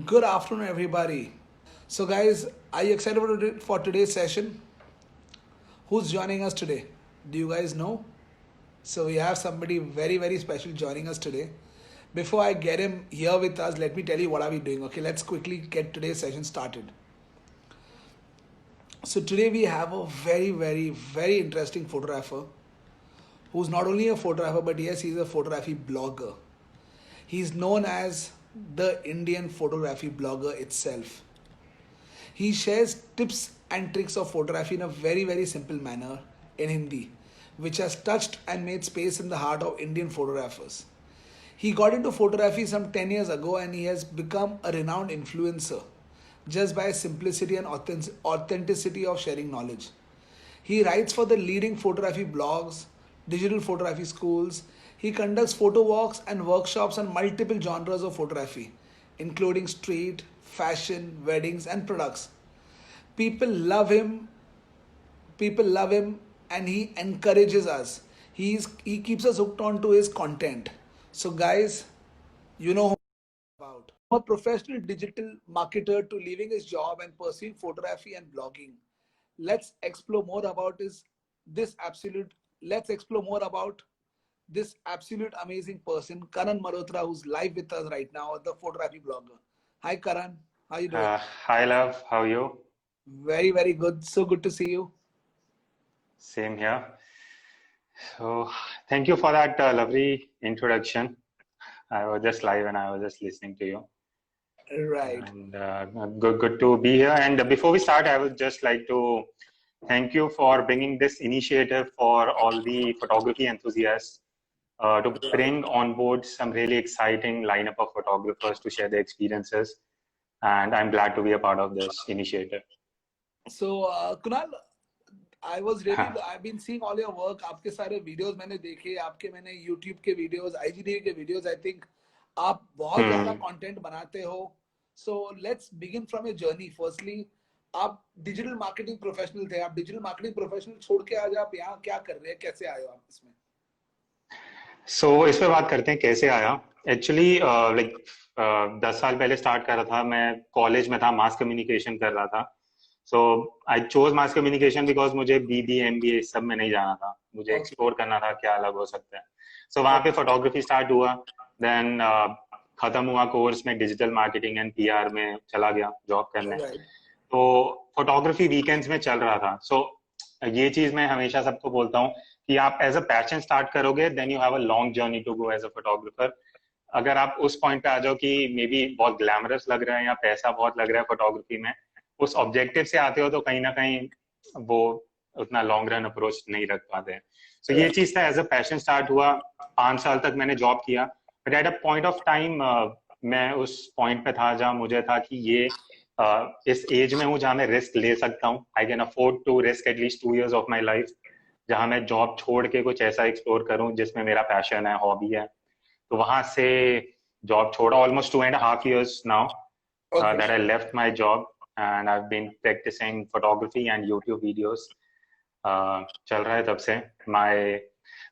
Good afternoon, everybody. So, guys, are you excited for today's session? Who's joining us today? Do you guys know? So, we have somebody very, very special joining us today. Before I get him here with us, let me tell you what are we doing. Okay, let's quickly get today's session started. So, today we have a very, very, very interesting photographer who's not only a photographer, but yes, he's a photography blogger. He's known as the Indian photography blogger itself. He shares tips and tricks of photography in a very, very simple manner in Hindi, which has touched and made space in the heart of Indian photographers. He got into photography some 10 years ago and he has become a renowned influencer just by his simplicity and authenticity of sharing knowledge. He writes for the leading photography blogs, digital photography schools. He conducts photo walks and workshops on multiple genres of photography, including street, fashion, weddings, and products. People love him, people love him, and he encourages us. He keeps us hooked on to his content. So, guys, you know who I'm about. From a professional digital marketer to leaving his job and pursuing photography and blogging. Let's explore more about his this absolute. Let's explore more about this absolute amazing person, Karan Malhotra, who's live with us right now, the photography blogger. Hi, Karan. How you doing? Hi, love. How are you? Very, very good. So good to see you. Same here. So, thank you for that lovely introduction. I was just live and I was just listening to you. Right. And good to be here. And before we start, I would just like to thank you for bringing this initiative for all the photography enthusiasts to Right. bring on board some really exciting lineup of photographers to share their experiences. And I'm glad to be a part of this initiative. So, Kunal, I've been seeing all your work. आपके सारे videos मैंने देखे, आपके मैंने YouTube के videos, IGTV के videos. I think आप बहुत ज़्यादा Hmm. content बनाते हो. So, let's begin from your journey. Firstly, आप digital marketing professional थे. आप digital marketing professional छोड़ के आज आप यहाँ क्या कर रहे हैं? कैसे आए हो आप इसमें? इस पे बात करते हैं कैसे आया। एक्चुअली लाइक 10 साल पहले स्टार्ट कर रहा था। मैं कॉलेज में था, मास कम्युनिकेशन कर रहा था। So I chose mass communication because मुझे बीबी एमबीए सब में नहीं जाना था, मुझे Okay. एक्सप्लोर करना था क्या अलग हो सकता है। वहाँ पे Okay. फोटोग्राफी स्टार्ट हुआ। देन खत्म हुआ कोर्स में, डिजिटल मार्केटिंग एंड पीआर में चला गया जॉब करने। Right. तो फोटोग्राफी वीकेंड्स में चल रहा था। ये चीज मैं हमेशा सबको बोलता हूँ कि आप एज अ पैशन स्टार्ट करोगे, then you have a long journey to go as a photographer. अगर आप उस पॉइंट पे आ जाओ कि मे बी बहुत ग्लैमरस लग रहा है या पैसा बहुत लग रहा है फोटोग्राफी में, उस ऑब्जेक्टिव से आते हो तो कहीं ना कहीं वो उतना लॉन्ग रन अप्रोच नहीं रख पाते हैं। ये Right. चीज था, एज अ पैशन स्टार्ट हुआ। 5 साल तक मैंने जॉब किया, but at a point of time मैं उस पॉइंट पे था जहाँ मुझे था कि ये इस एज में हूँ जहाँ मैं रिस्क ले सकता हूँ। I can afford to risk at least 2 years of my life, जहाँ मैं जॉब छोड़ के कुछ ऐसा एक्सप्लोर करूँ जिसमें मेरा पैशन है, हॉबी है। तो वहां से जॉब छोड़ा। Almost 2.5 years now Okay. that I left my job, and I've been practicing photography and YouTube videos. चल रहा है तब से। my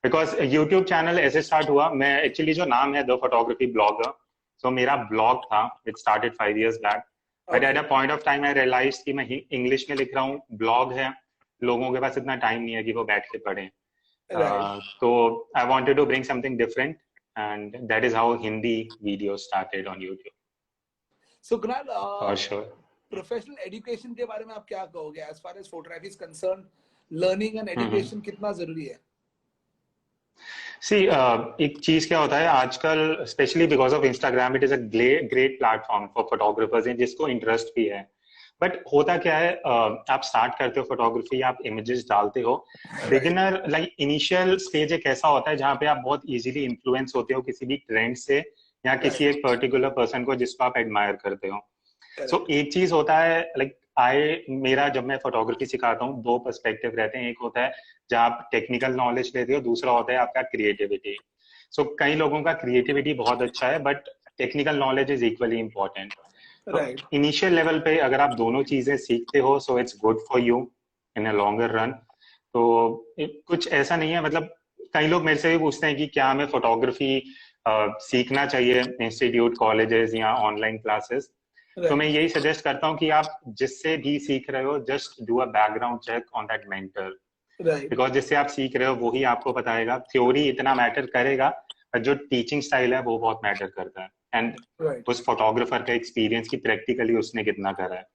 because YouTube चैनल ऐसे स्टार्ट हुआ। मैं एक्चुअली जो नाम है द फोटोग्राफी ब्लॉगर, सो मेरा ब्लॉग था, it started 5 years back. But at Okay. A point of time I realise कि मैं इंग्लिश में लिख रहा हूँ, ब्लॉग है, लोगों के पास इतना टाइम नहीं है कि वो बैठ के पढ़ें। Right. तो I wanted to bring something different, and that is how Hindi videos started on YouTube. So, Kunal, For sure. Professional education के बारे में आप क्या कहोगे as far as photography is concern learning and hmm. Education कितना जरूरी है? सी एक चीज क्या होता है आजकल, specially because of Instagram, it is a great platform for photographers हैं जिसको इंटरेस्ट भी है। बट होता क्या है, आप स्टार्ट करते हो फोटोग्राफी, आप इमेजेस डालते हो। Right. Beginner like initial stage एक ऐसा होता है जहाँ पे आप बहुत इजीली इन्फ्लुएंस होते हो किसी भी ट्रेंड से, या किसी राइट. एक पर्टिकुलर पर्सन को जिसको आप एडमायर करते हो। करेक्ट. एक चीज होता है, लाइक मेरा जब मैं फोटोग्राफी सिखाता हूँ, दो पर्सपेक्टिव रहते हैं। एक होता है जहाँ आप टेक्निकल नॉलेज लेते हो, दूसरा होता है आपका क्रिएटिविटी। कई लोगों का क्रिएटिविटी बहुत अच्छा है, but technical knowledge is equally important. तो राइट. इनिशियल लेवल पे अगर आप दोनों चीजें सीखते हो, so it's good for you in a longer run. तो कुछ ऐसा नहीं है, मतलब कई लोग मेरे से भी पूछते हैं कि क्या हमें फोटोग्राफी सीखना चाहिए इंस्टीट्यूट, कॉलेजेस या ऑनलाइन क्लासेस। तो मैं Right. यही सजेस्ट करता हूँ कि आप जिससे भी सीख रहे हो just do a background check on that mentor, Right. Because जिससे आप सीख रहे हो वही आपको बताएगा। थ्योरी इतना मैटर करेगा पर जो टीचिंग स्टाइल है वो बहुत मैटर करता है, एंड Right. उस फोटोग्राफर का एक्सपीरियंस की प्रैक्टिकली उसने कितना करा है।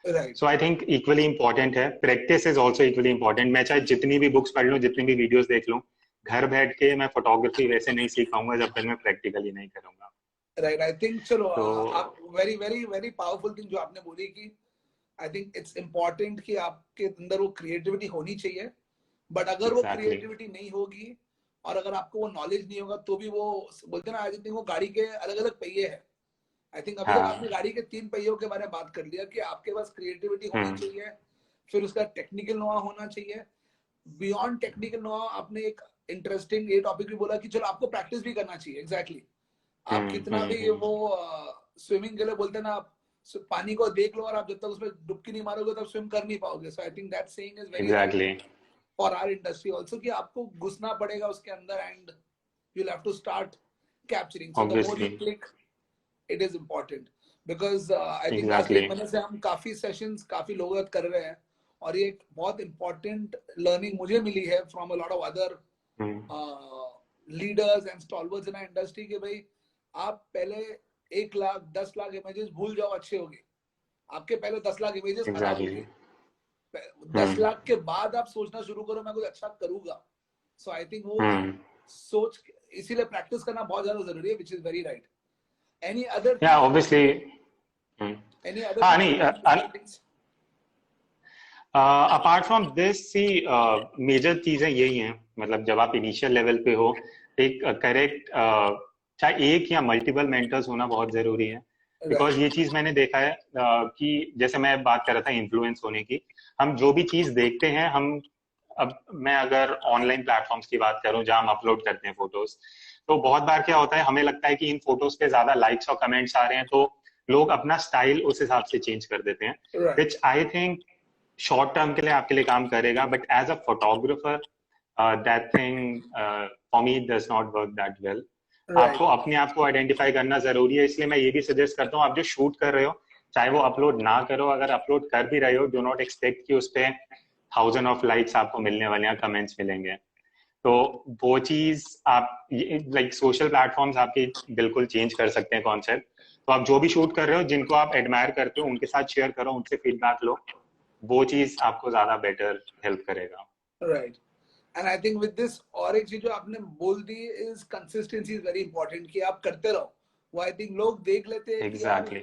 Right. So I think equally important है, practice is also equally important. मैं चाहे जितनी भी बुक्स पढ़ लूँ, जितनी भी वीडियोस देख लूँ, घर बैठ के मैं फोटोग्राफी वैसे नहीं सीख पाऊंगा जब तक मैं प्रैक्टिकली नहीं करूंगा। राइट। आई थिंक चलो तो आप very very very powerful thing जो आपने बोली कि आई थिंक इट्स इम्पॉर्टेंट कि आपके अंदर वो क्रिएटिविटी होनी चाहिए, बट अगर वो एग्जैक्टली क्रिएटिविटी नहीं होगी और अगर आपको वो नॉलेज नहीं होगा तो भी वो बोलते हैं ना, आई थिंक वो गाड़ी के अलग अलग पहिए हैं। आई थिंक अभी तक आपने हाँ। गाड़ी के 3 पहियों के बारे में बात कर लिया कि आपके पास क्रिएटिविटी होनी हम्म। चाहिए, फिर उसका टेक्निकल नोआ होना चाहिए। बियॉन्ड टेक्निकल नोआ आपने एक इंटरेस्टिंग ये टॉपिक भी बोला कि चलो आपको प्रैक्टिस भी करना चाहिए। एग्जैक्टली आप कितना भी हम्म। वो स्विमिंग के लिए बोलते हैं ना, आप पानी को देख लो और आप जब तक उसमें डुबकी नहीं मारोगे तब स्विम कर नहीं पाओगे। So I think that saying is very right exactly. For our industry also कि आपको घुसना पड़ेगा उसके अंदर and you have to start capturing. So the more you obviously. Click it is important because I think last exactly. 1 महीने से हम काफी सेशंस काफी लोगों के साथ कर रहे हैं और ये एक बहुत इंपॉर्टेंट लर्निंग मुझे मिली है from a lot of other leaders and stalwarts in industry के भाई आप पहले 1 लाख 10 लाख इमेजेस भूल जाओ अच्छे होंगे, आपके पहले 10 लाख इमेजेस खराब एग्जैक्टली। होंगे। 10 लाख के बाद आप सोचना शुरू करो मैं कुछ अच्छा करूंगा। सो आई थिंक वो हम्म। सोच, इसीलिए प्रैक्टिस करना बहुत ज्यादा जरूरी है, which is very right. Any other yeah things about obviously. Any other हाँ थिंग्स नहीं, about things? Apart from this see major चीजें यही हैं, मतलब जब आप इनिशियल लेवल पे हो, एक करेक्ट चाहे एक या मल्टीपल मेंटर्स होना बहुत जरूरी है। बिकॉज राइट ये चीज मैंने देखा है कि जैसे मैं बात कर रहा था इन्फ्लुएंस होने की, हम जो भी चीज देखते हैं, हम अब मैं अगर ऑनलाइन प्लेटफॉर्म्स की बात करूं जहां हम अपलोड करते हैं फोटोज, तो बहुत बार क्या होता है, हमें लगता है कि इन फोटोज पे ज्यादा लाइक्स और कमेंट्स आ रहे हैं, तो लोग अपना स्टाइल उस हिसाब से चेंज कर देते हैं, right which I think short term के लिए आपके लिए काम करेगा, but as a photographer that thing for me does not work that well. आपको राइट अपने आप को आइडेंटिफाई करना जरूरी है, इसलिए मैं ये भी सजेस्ट करता हूँ, आप जो शूट कर रहे हो चाहे वो अपलोड ना करो, अगर अपलोड कर भी रहे हो, डू नॉट एक्सपेक्ट कि उस पर 1000 आपको मिलने वाले हैं, कमेंट्स मिलेंगे। तो वो चीज आप लाइक सोशल प्लेटफॉर्म्स आपके बिल्कुल चेंज कर सकते हैं कॉन्सेप्ट। तो आप जो भी शूट कर रहे हो, जिनको आप एडमायर करते हो उनके साथ शेयर करो, उनसे फीडबैक लो, वो चीज आपको ज्यादा बेटर हेल्प करेगा। Right. And I think with this और एक चीज जो आपने बोल दी is consistency is very important कि आप करते रहो। वो आई थिंक लोग देख लेते हैं कि यार एग्जैक्टली।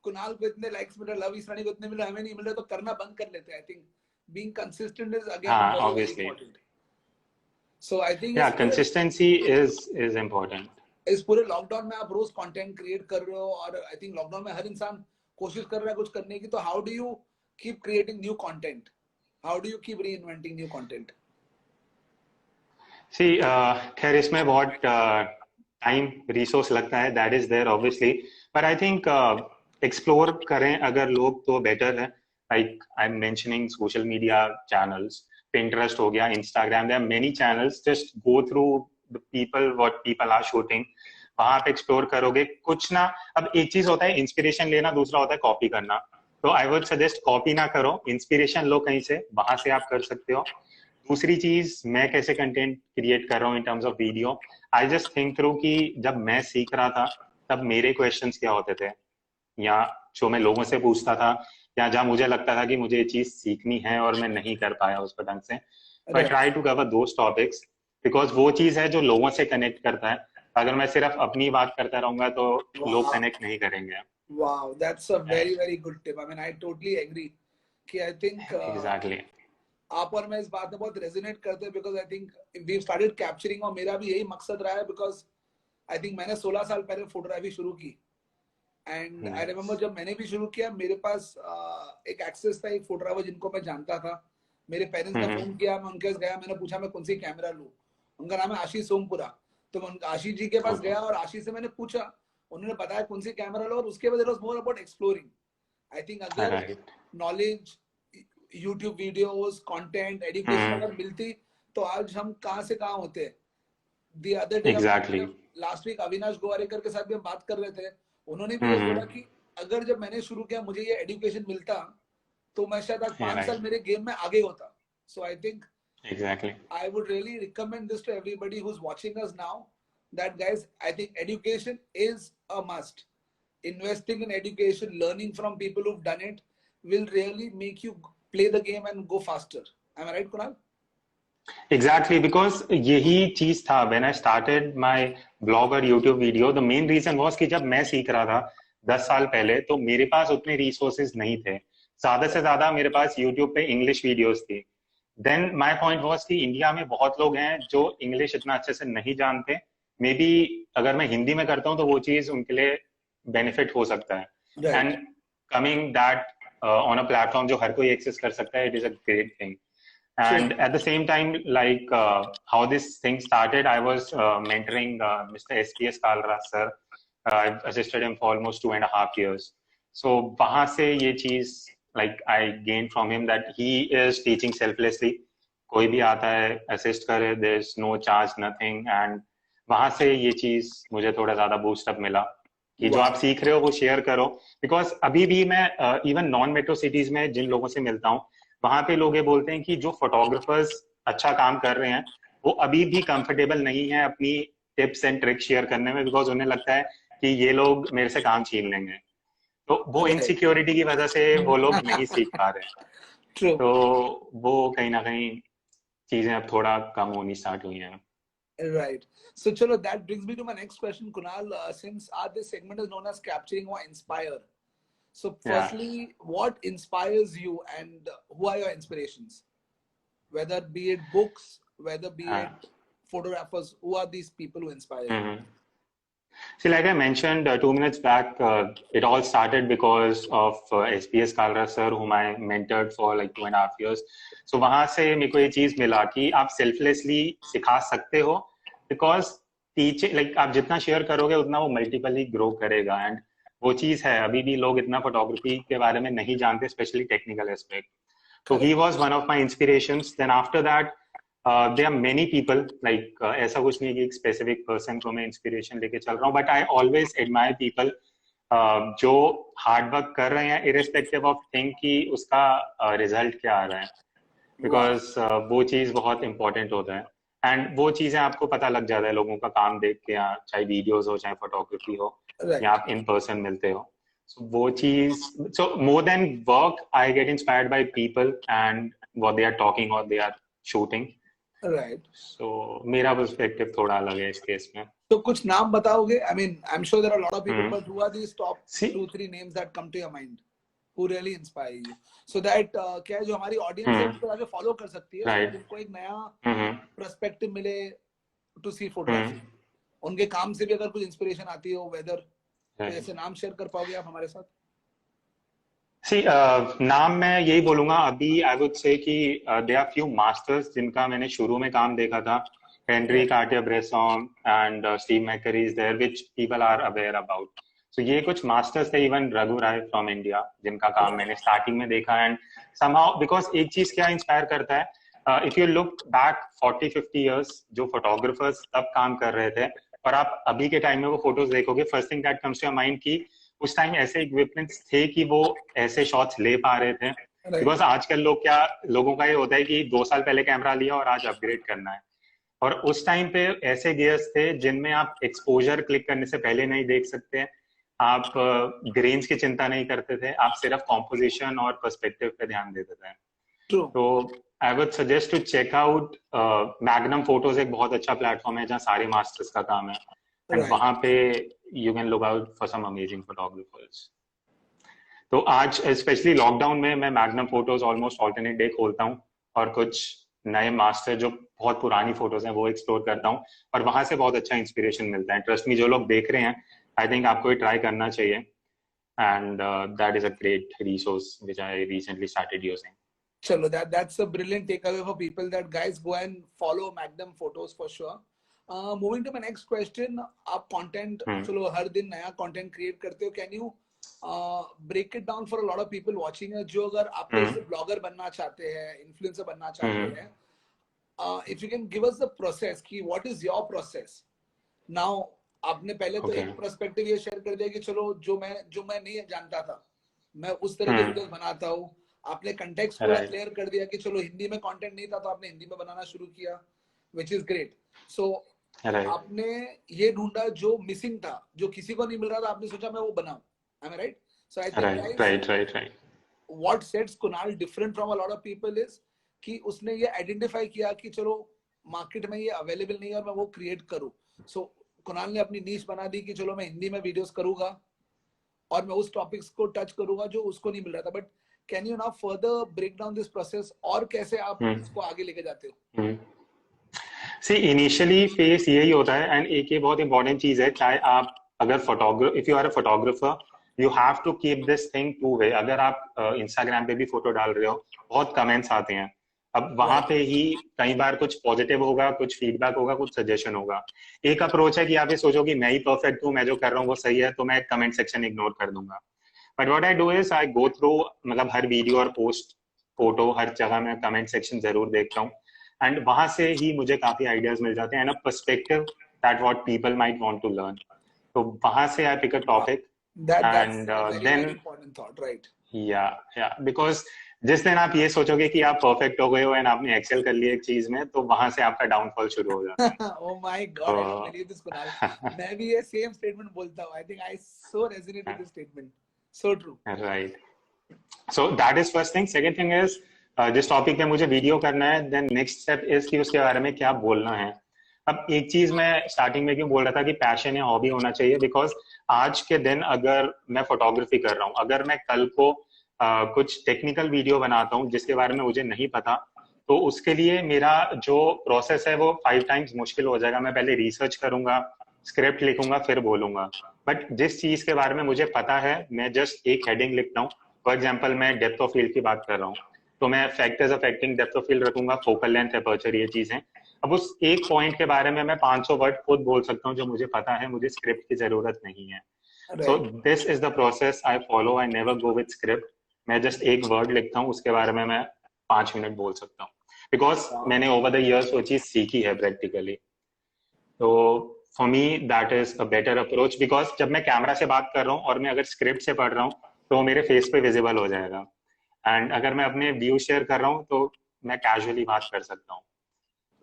कुणाल को इतने लाइक्स मिल रहे, लव ईरानी को इतने मिल रहे, हमें नहीं मिल रहे, तो करना बंद कर लेते हैं। I think being consistent is again हाँ very very obviously. Important. So I think yeah consistency is important. इस पूरे लॉकडाउन में आप रोज कंटेंट क्रिएट कर रहे हो और आई थिंक लॉकडाउन में हर इंसान कोशिश कर रहा है कुछ करने की, तो how do you keep creating new content? How do you keep reinventing new content? See खैर इसमें बहुत टाइम रिसोर्स लगता है, दैट इज देयर ऑब्वियसली, पर आई थिंक एक्सप्लोर करें अगर लोग तो बेटर है। Like I am mentioning social media channels, Pinterest हो गया, Instagram, there are many channels, just go through the people what people are shooting, वहां आप एक्सप्लोर करोगे कुछ ना। अब एक चीज होता है इंस्पिरेशन लेना, दूसरा होता है कॉपी करना। तो आई वुड सजेस्ट कॉपी ना करो, इंस्पिरेशन लो कहीं से, वहां से आप कर सकते हो। दूसरी चीज, मैं कैसे कंटेंट क्रिएट कर रहा हूँ in terms of video, I just think through कि जब मैं सीख रहा था तब मेरे क्वेश्चंस क्या होते थे, या जो मैं लोगों से पूछता था, या जहां मुझे लगता था कि मुझे ये चीज सीखनी है और मैं नहीं कर पाया उस पर ढंग से, तो I right. Try to cover those topics, because वो चीज है जो लोगों से कनेक्ट करता है। अगर मैं सिर्फ अपनी बात करता रहूंगा तो लोग वाह कनेक्ट नहीं करेंगे। wow, that's a very very good tip. I mean I totally agree कि I think एग्जैक्टली। आप और मैं इस बात में बहुत रेजोनेट करते हैं because I think we started capturing और मेरा भी यही मकसद रहा है बिकॉज आई थिंक मैंने 16 साल पहले फोटोग्राफी शुरू की एंड आई रिमेम्बर जब मैंने भी शुरू किया मेरे पास एक एक्सेस था एक फोटोग्राफर जिनको मैं जानता था। मेरे पेरेंट्स ने फोन किया, मैं उनके पास गया, मैंने पूछा मैं कौन सी कैमरा लूं। उनका नाम है आशीष सोमपुरा। तो मैं आशीष जी के पास गया और आशीष से मैंने पूछा, उन्होंने बताया कौन सी कैमरा लो और उसके बाद it was more about exploring. I think अगर right. Knowledge, YouTube videos, content, education अगर मिलती तो आज हम कहाँ से कहाँ होते। The other day exactly. Last week Avinash Gowariker के साथ भी हम बात कर रहे थे, उन्होंने भी यही बोला कि अगर जब मैंने शुरू किया मुझे ये एजुकेशन मिलता तो मैं शायद आज Yeah, 5 साल right. मेरे गेम में आगे होता. So I think Exactly. I would really recommend this to everybody who's watching us now. That guys, I think education is a must. Investing in education, learning from people who've done it, will really make you play the game and go faster. Am I right, Kunal? Exactly, because यही चीज था when I started my blog और YouTube video. The main reason was कि जब मैं सीख रहा था 10 साल पहले, तो मेरे पास उतने resources नहीं थे. ज्यादा से ज्यादा मेरे पास YouTube पे English videos थी. Then my point was कि इंडिया में बहुत लोग हैं जो इंग्लिश इतना अच्छे से नहीं जानते. मे बी अगर मैं हिंदी में करता हूँ तो वो चीज उनके लिए बेनिफिट हो सकता है. Right. And coming that on a platform जो हर कोई एक्सेस कर सकता है, it is a great thing. And at the same time, like how this thing started, I was mentoring Mr. SPS Kalra sir. I've assisted him for almost 2.5 years. So वहाँ से ये चीज like I gained from him that he is teaching selflessly. कोई भी आता है assist करे, there's no charge, nothing. And वहाँ से ये चीज मुझे थोड़ा ज्यादा बूस्ट अप मिला कि जो आप सीख रहे हो वो शेयर करो. बिकॉज अभी भी मैं इवन नॉन मेट्रो सिटीज में जिन लोगों से मिलता हूँ, वहां पे लोग ये बोलते हैं कि जो फोटोग्राफर्स अच्छा काम कर रहे हैं वो अभी भी कंफर्टेबल नहीं है अपनी टिप्स एंड ट्रिक्स शेयर करने में, बिकॉज उन्हें लगता है कि ये लोग मेरे से काम छीन लेंगे. तो वो इनसिक्योरिटी की वजह से वो लोग नहीं सीख पा रहे हैं. True. तो वो कहीं ना कहीं चीजें अब थोड़ा कम होनी स्टार्ट हुई हैं. Right. So, chalo, that brings me to my next question, Kunal. Since this segment is known as capturing or inspire. So, firstly, what inspires you and who are your inspirations? Whether be it books, whether be it photographers, who are these people who inspire you? See, like I mentioned 2 minutes back, it all started because of SPS Kalra sir, whom I mentored for like 2.5 years. So वहां से मेरे को ये चीज मिला कि आप selflessly सिखा सकते हो, because टीचिंग like आप जितना शेयर करोगे उतना वो मल्टीपली ग्रो करेगा. एंड वो चीज है, अभी भी लोग इतना फोटोग्राफी के बारे में नहीं जानते, specially technical aspect. So he was one of my inspirations. Then after that, there are many people like ऐसा कुछ नहीं कि एक specific person को मैं inspiration लेके चल रहा हूँ, but I always admire people जो hard work कर रहे हैं irrespective of thing कि उसका result क्या आ रहा है, because वो चीज बहुत important होता है. एंड वो चीजें आपको पता लग जाता है लोगों का काम देख के, चाहे वीडियोस हो चाहे फोटोग्राफी हो, या आप इन पर्सन मिलते हो. So वो चीज, so more than work, I get inspired by people and what they are talking or they are shooting. Right. So मेरा perspective थोड़ा अलग है इस केस में. तो कुछ नाम बताओगे? I mean, I'm sure there are a lot of people, but who are these top 2-3 names that come to your mind who really inspire you? So that क्या है जो हमारी ऑडियंस है उसको आगे फॉलो कर सकती है, so उनको एक नया पर्सपेक्टिव मिले टू सी फोटोग्राफी. उनके काम से भी अगर कुछ इंस्पिरेशन आती हो, वेदर ऐसे नाम शेयर कर पाओगे आप हमारे साथ? See, नाम मैं यही बोलूंगा अभी. I would say कि there are few masters जिनका मैंने शुरू में काम देखा था. Henry Cartier-Bresson and Steve McCurry is there, which people are aware about. So ये कुछ masters थे, even Raghu Rai from India, जिनका काम मैंने starting में देखा. And somehow, because एक चीज क्या inspire करता है, if you look back 40-50 years, जो photographers तब काम कर रहे थे और आप अभी के टाइम में वो फोटोज देखोगे, first thing that comes to your mind कि उस टाइम ऐसे इक्विपमेंट्स थे कि वो ऐसे शॉट्स ले पा रहे थे. बिकॉज आजकल लोगों का ये होता है कि 2 साल पहले कैमरा लिया और आज अपग्रेड करना है. और उस टाइम पे ऐसे गियर्स थे जिनमें आप एक्सपोजर क्लिक करने से पहले नहीं देख सकते, आप ग्रेन्स की चिंता नहीं करते थे, आप सिर्फ कॉम्पोजिशन और पर्सपेक्टिव पे ध्यान देते थे. तो I would suggest to check out Magnum photos. एक बहुत अच्छा प्लेटफॉर्म है जहाँ सारे मास्टर्स का काम है. एंड वहां पे you can look out for some amazing photographers. तो आज स्पेशली लॉकडाउन में मैं Magnum photos almost alternate day खोलता हूँ और कुछ नए मास्टर जो बहुत पुरानी फोटोज हैं वो एक्सप्लोर करता हूँ, और वहां से बहुत अच्छा इंस्पिरेशन मिलता है. ट्रस्ट मी, जो लोग देख रहे हैं, आई थिंक आपको ये ट्राई करना चाहिए. And that is a great resource which I recently started using. Chalo, that's a brilliant takeaway for people, that guys go and follow Magnum Photos for sure. Moving to my next question, आप content चलो हर दिन नया content create करते हो. Can you break it down for a lot of people watching us जो अगर आप जैसे blogger बनना चाहते हैं, influencer बनना चाहते हैं, if you can give us the process कि what is your process now आपने पहले तो Okay. एक पर्सपेक्टिव ये शेयर कर दिया कि चलो जो मैं नहीं जानता था मैं उस तरह के Hmm. वीडियोस बनाता हूँ. आपने कंटेक्स्ट पूरा Right. क्लियर कर दिया कि चलो हिंदी में कंटेंट नहीं था तो आपने हिंदी में बनाना शुरू किया, which is great. So Right. आपने ये ढूंढा जो मिसिंग था, जो किसी को नहीं मिल रहा था, आपने सोचा मैं वो बनाऊं. I am right? So I think Right. Guys Right. Right. Right. what sets Kunal different from a lot of people is कि उसने ये आइडेंटिफाई किया कि चलो मार्केट में ये अवेलेबल नहीं है और मैं वो क्रिएट करूं. सो कुणाल ने अपनी नीश बना दी कि चलो मैं हिंदी में वीडियोस करूंगा और मैं उस टॉपिक्स को टच करूंगा जो उसको नहीं मिल रहा था. But can you now further break down this process और कैसे आप Hmm. इसको आगे लेके जाते हो? Hmm. सी इनिशियली फेस यही होता है. एंड एक ये बहुत इंपॉर्टेंट चीज है, चाहे आप अगर photographer, if you are a photographer, you have to keep this thing two way. अगर आप इंस्टाग्राम पे भी फोटो डाल रहे हो, बहुत कमेंट्स आते हैं. अब वहां पे ही कई बार कुछ पॉजिटिव होगा, कुछ फीडबैक होगा, कुछ सजेशन होगा. एक अप्रोच है कि आप ये सोचो कि मैं ही परफेक्ट हूँ, मैं जो कर रहा हूँ वो सही है, तो मैं कमेंट सेक्शन इग्नोर कर दूंगा. But what I do is I go through, मतलब हर वीडियो और पोस्ट, फोटो, हर जगह मैं कमेंट सेक्शन जरूर देखता हूँ. एंड वहां से ही मुझे काफी आइडियाज मिल जाते हैं and a perspective that what people might want to learn. तो वहां से I pick a topic That's and a very then very important thought, right? या बिकॉज जिस दिन आप ये सोचोगे कि आप परफेक्ट हो गए हो एंड आपने एक्सेल कर लिया एक चीज में, तो वहां से आपका डाउनफॉल शुरू हो जाता है. Oh my God, I don't believe this, Kunal. मैं भी ये same statement बोलता हूँ. I think I so resonate with this statement. So true. Right. So that is first thing. Second thing is, जिस टॉपिक पे मुझे वीडियो करना है, देन नेक्स्ट स्टेप इज कि उसके बारे में क्या बोलना है. अब एक चीज मैं स्टार्टिंग में क्यों बोल रहा था कि पैशन या हॉबी होना चाहिए, बिकॉज आज के दिन अगर मैं फोटोग्राफी कर रहा हूँ, अगर मैं कल को कुछ टेक्निकल वीडियो बनाता हूँ जिसके बारे में मुझे नहीं पता, तो उसके लिए मेरा जो प्रोसेस है वो 5 टाइम्स मुश्किल हो जाएगा. मैं पहले रिसर्च करूंगा, स्क्रिप्ट लिखूंगा, फिर बोलूंगा. बट जिस चीज के बारे में मुझे पता है, मैं जस्ट एक हेडिंग लिखता हूँ. फॉर एग्जाम्पल मैं डेप्थ ऑफ फील्ड की बात कर रहा हूँ, तो मैं factors affecting depth of field रखूंगा, फोकल लेंथ, अपर्चर, ये चीजें. अब उस एक पॉइंट के बारे में मैं 500 वर्ड खुद बोल सकता हूँ जो मुझे पता है, मुझे स्क्रिप्ट की जरूरत नहीं है. सो Right. This is the process I follow. I never go with script. मैं जस्ट एक वर्ड लिखता हूँ, उसके बारे में मैं 5 मिनट बोल सकता हूँ, बिकॉज Wow. मैंने ओवर द ईयर्स वो चीज सीखी है प्रैक्टिकली. तो for me that is a better approach, because जब मैं कैमरा से बात कर रहा हूँ और मैं अगर स्क्रिप्ट से पढ़ रहा हूँ, तो मेरे फेस पे विजिबल हो जाएगा. एंड अगर मैं अपने व्यू शेयर कर रहा हूँ, तो मैं कैजुअली बात कर सकता हूँ.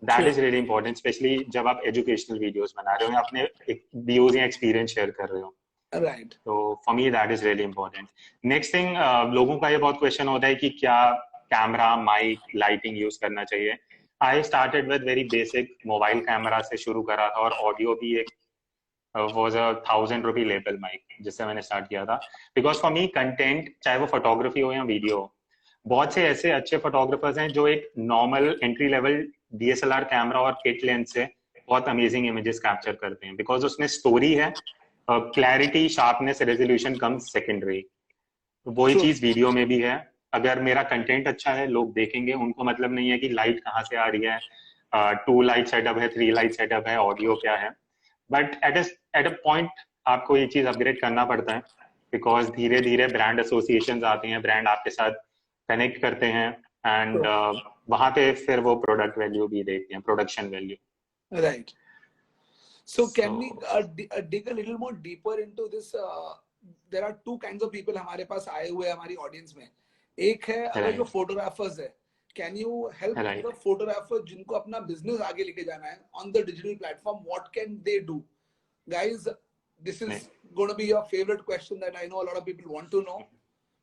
That True. Is really important, specially जब आप एजुकेशनल वीडियोस बना रहे हो या अपने व्यूज या एक्सपीरियंस शेयर कर रहे हो. Right. तो for me that is really important. Next thing, लोगों का ये बहुत क्वेश्चन होता है कि क्या कैमरा, माइक, लाइटिंग यूज करना चाहिए. I started with very basic mobile camera से शुरू करा था, और ऑडियो भी एक was a 1,000 rupee level mic जिससे मैंने स्टार्ट किया था. बिकॉज फॉर मी कंटेंट, चाहे वो फोटोग्राफी हो या वीडियो हो, बहुत से ऐसे अच्छे फोटोग्राफर्स हैं जो एक normal entry level DSLR camera और किट लेंस से बहुत अमेजिंग इमेजेस कैप्चर करते हैं, बिकॉज उसमें स्टोरी है. क्लैरिटी, शार्पनेस, रेजोल्यूशन कम सेकेंडरी. वही True. चीज वीडियो में भी है. अगर मेरा कंटेंट अच्छा है, लोग देखेंगे, उनको मतलब नहीं है कि लाइट कहाँ से आ रही है, 2 लाइट सेटअप है, 3 लाइट सेटअप है, ऑडियो क्या है. बट एट अ पॉइंट आपको ये चीज अपग्रेड करना पड़ता है, बिकॉज धीरे धीरे ब्रांड एसोसिएशन आते हैं, ब्रांड आपके साथ कनेक्ट करते हैं, एंड True. वहां पे फिर वो प्रोडक्ट वैल्यू भी देखते हैं, production value. Right. So so can we dig a little more deeper into this? There are two kinds of people हमारे पास आए हुए हैं हमारी ऑडियंस में. एक है अगर जो राइट. फोटोग्राफर्स है, can you help the right. Photographer जिनको अपना बिजनेस आगे लेके जाना है on the digital platform, what can they do? Guys, this is going to be your favorite question that I know a lot of people want to know,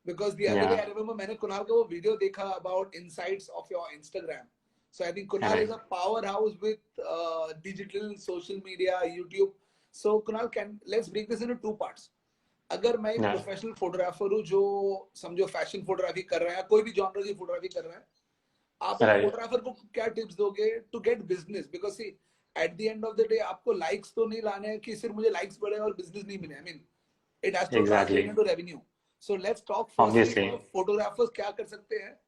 because the other day I remember मैंने कुणाल का वो video देखा about insights of your Instagram. So I think Kunal is a powerhouse with digital, social media, YouTube. So Kunal, let's break this into two parts. अगर मैं एक professional photographer हूँ जो समझो फैशन फोटोग्राफी कर रहा है, कोई भी जॉनर की फोटोग्राफी कर रहा है, आप एक फोटोग्राफर को क्या टिप्स दोगे to get business? Because see at the end of the day आपको लाइक्स तो नहीं लाने हैं कि सिर्फ मुझे लाइक्स बढ़े और बिजनेस नहीं मिले. I mean it has to translate into revenue. So let's talk firstly photographers क्या कर सकते हैं,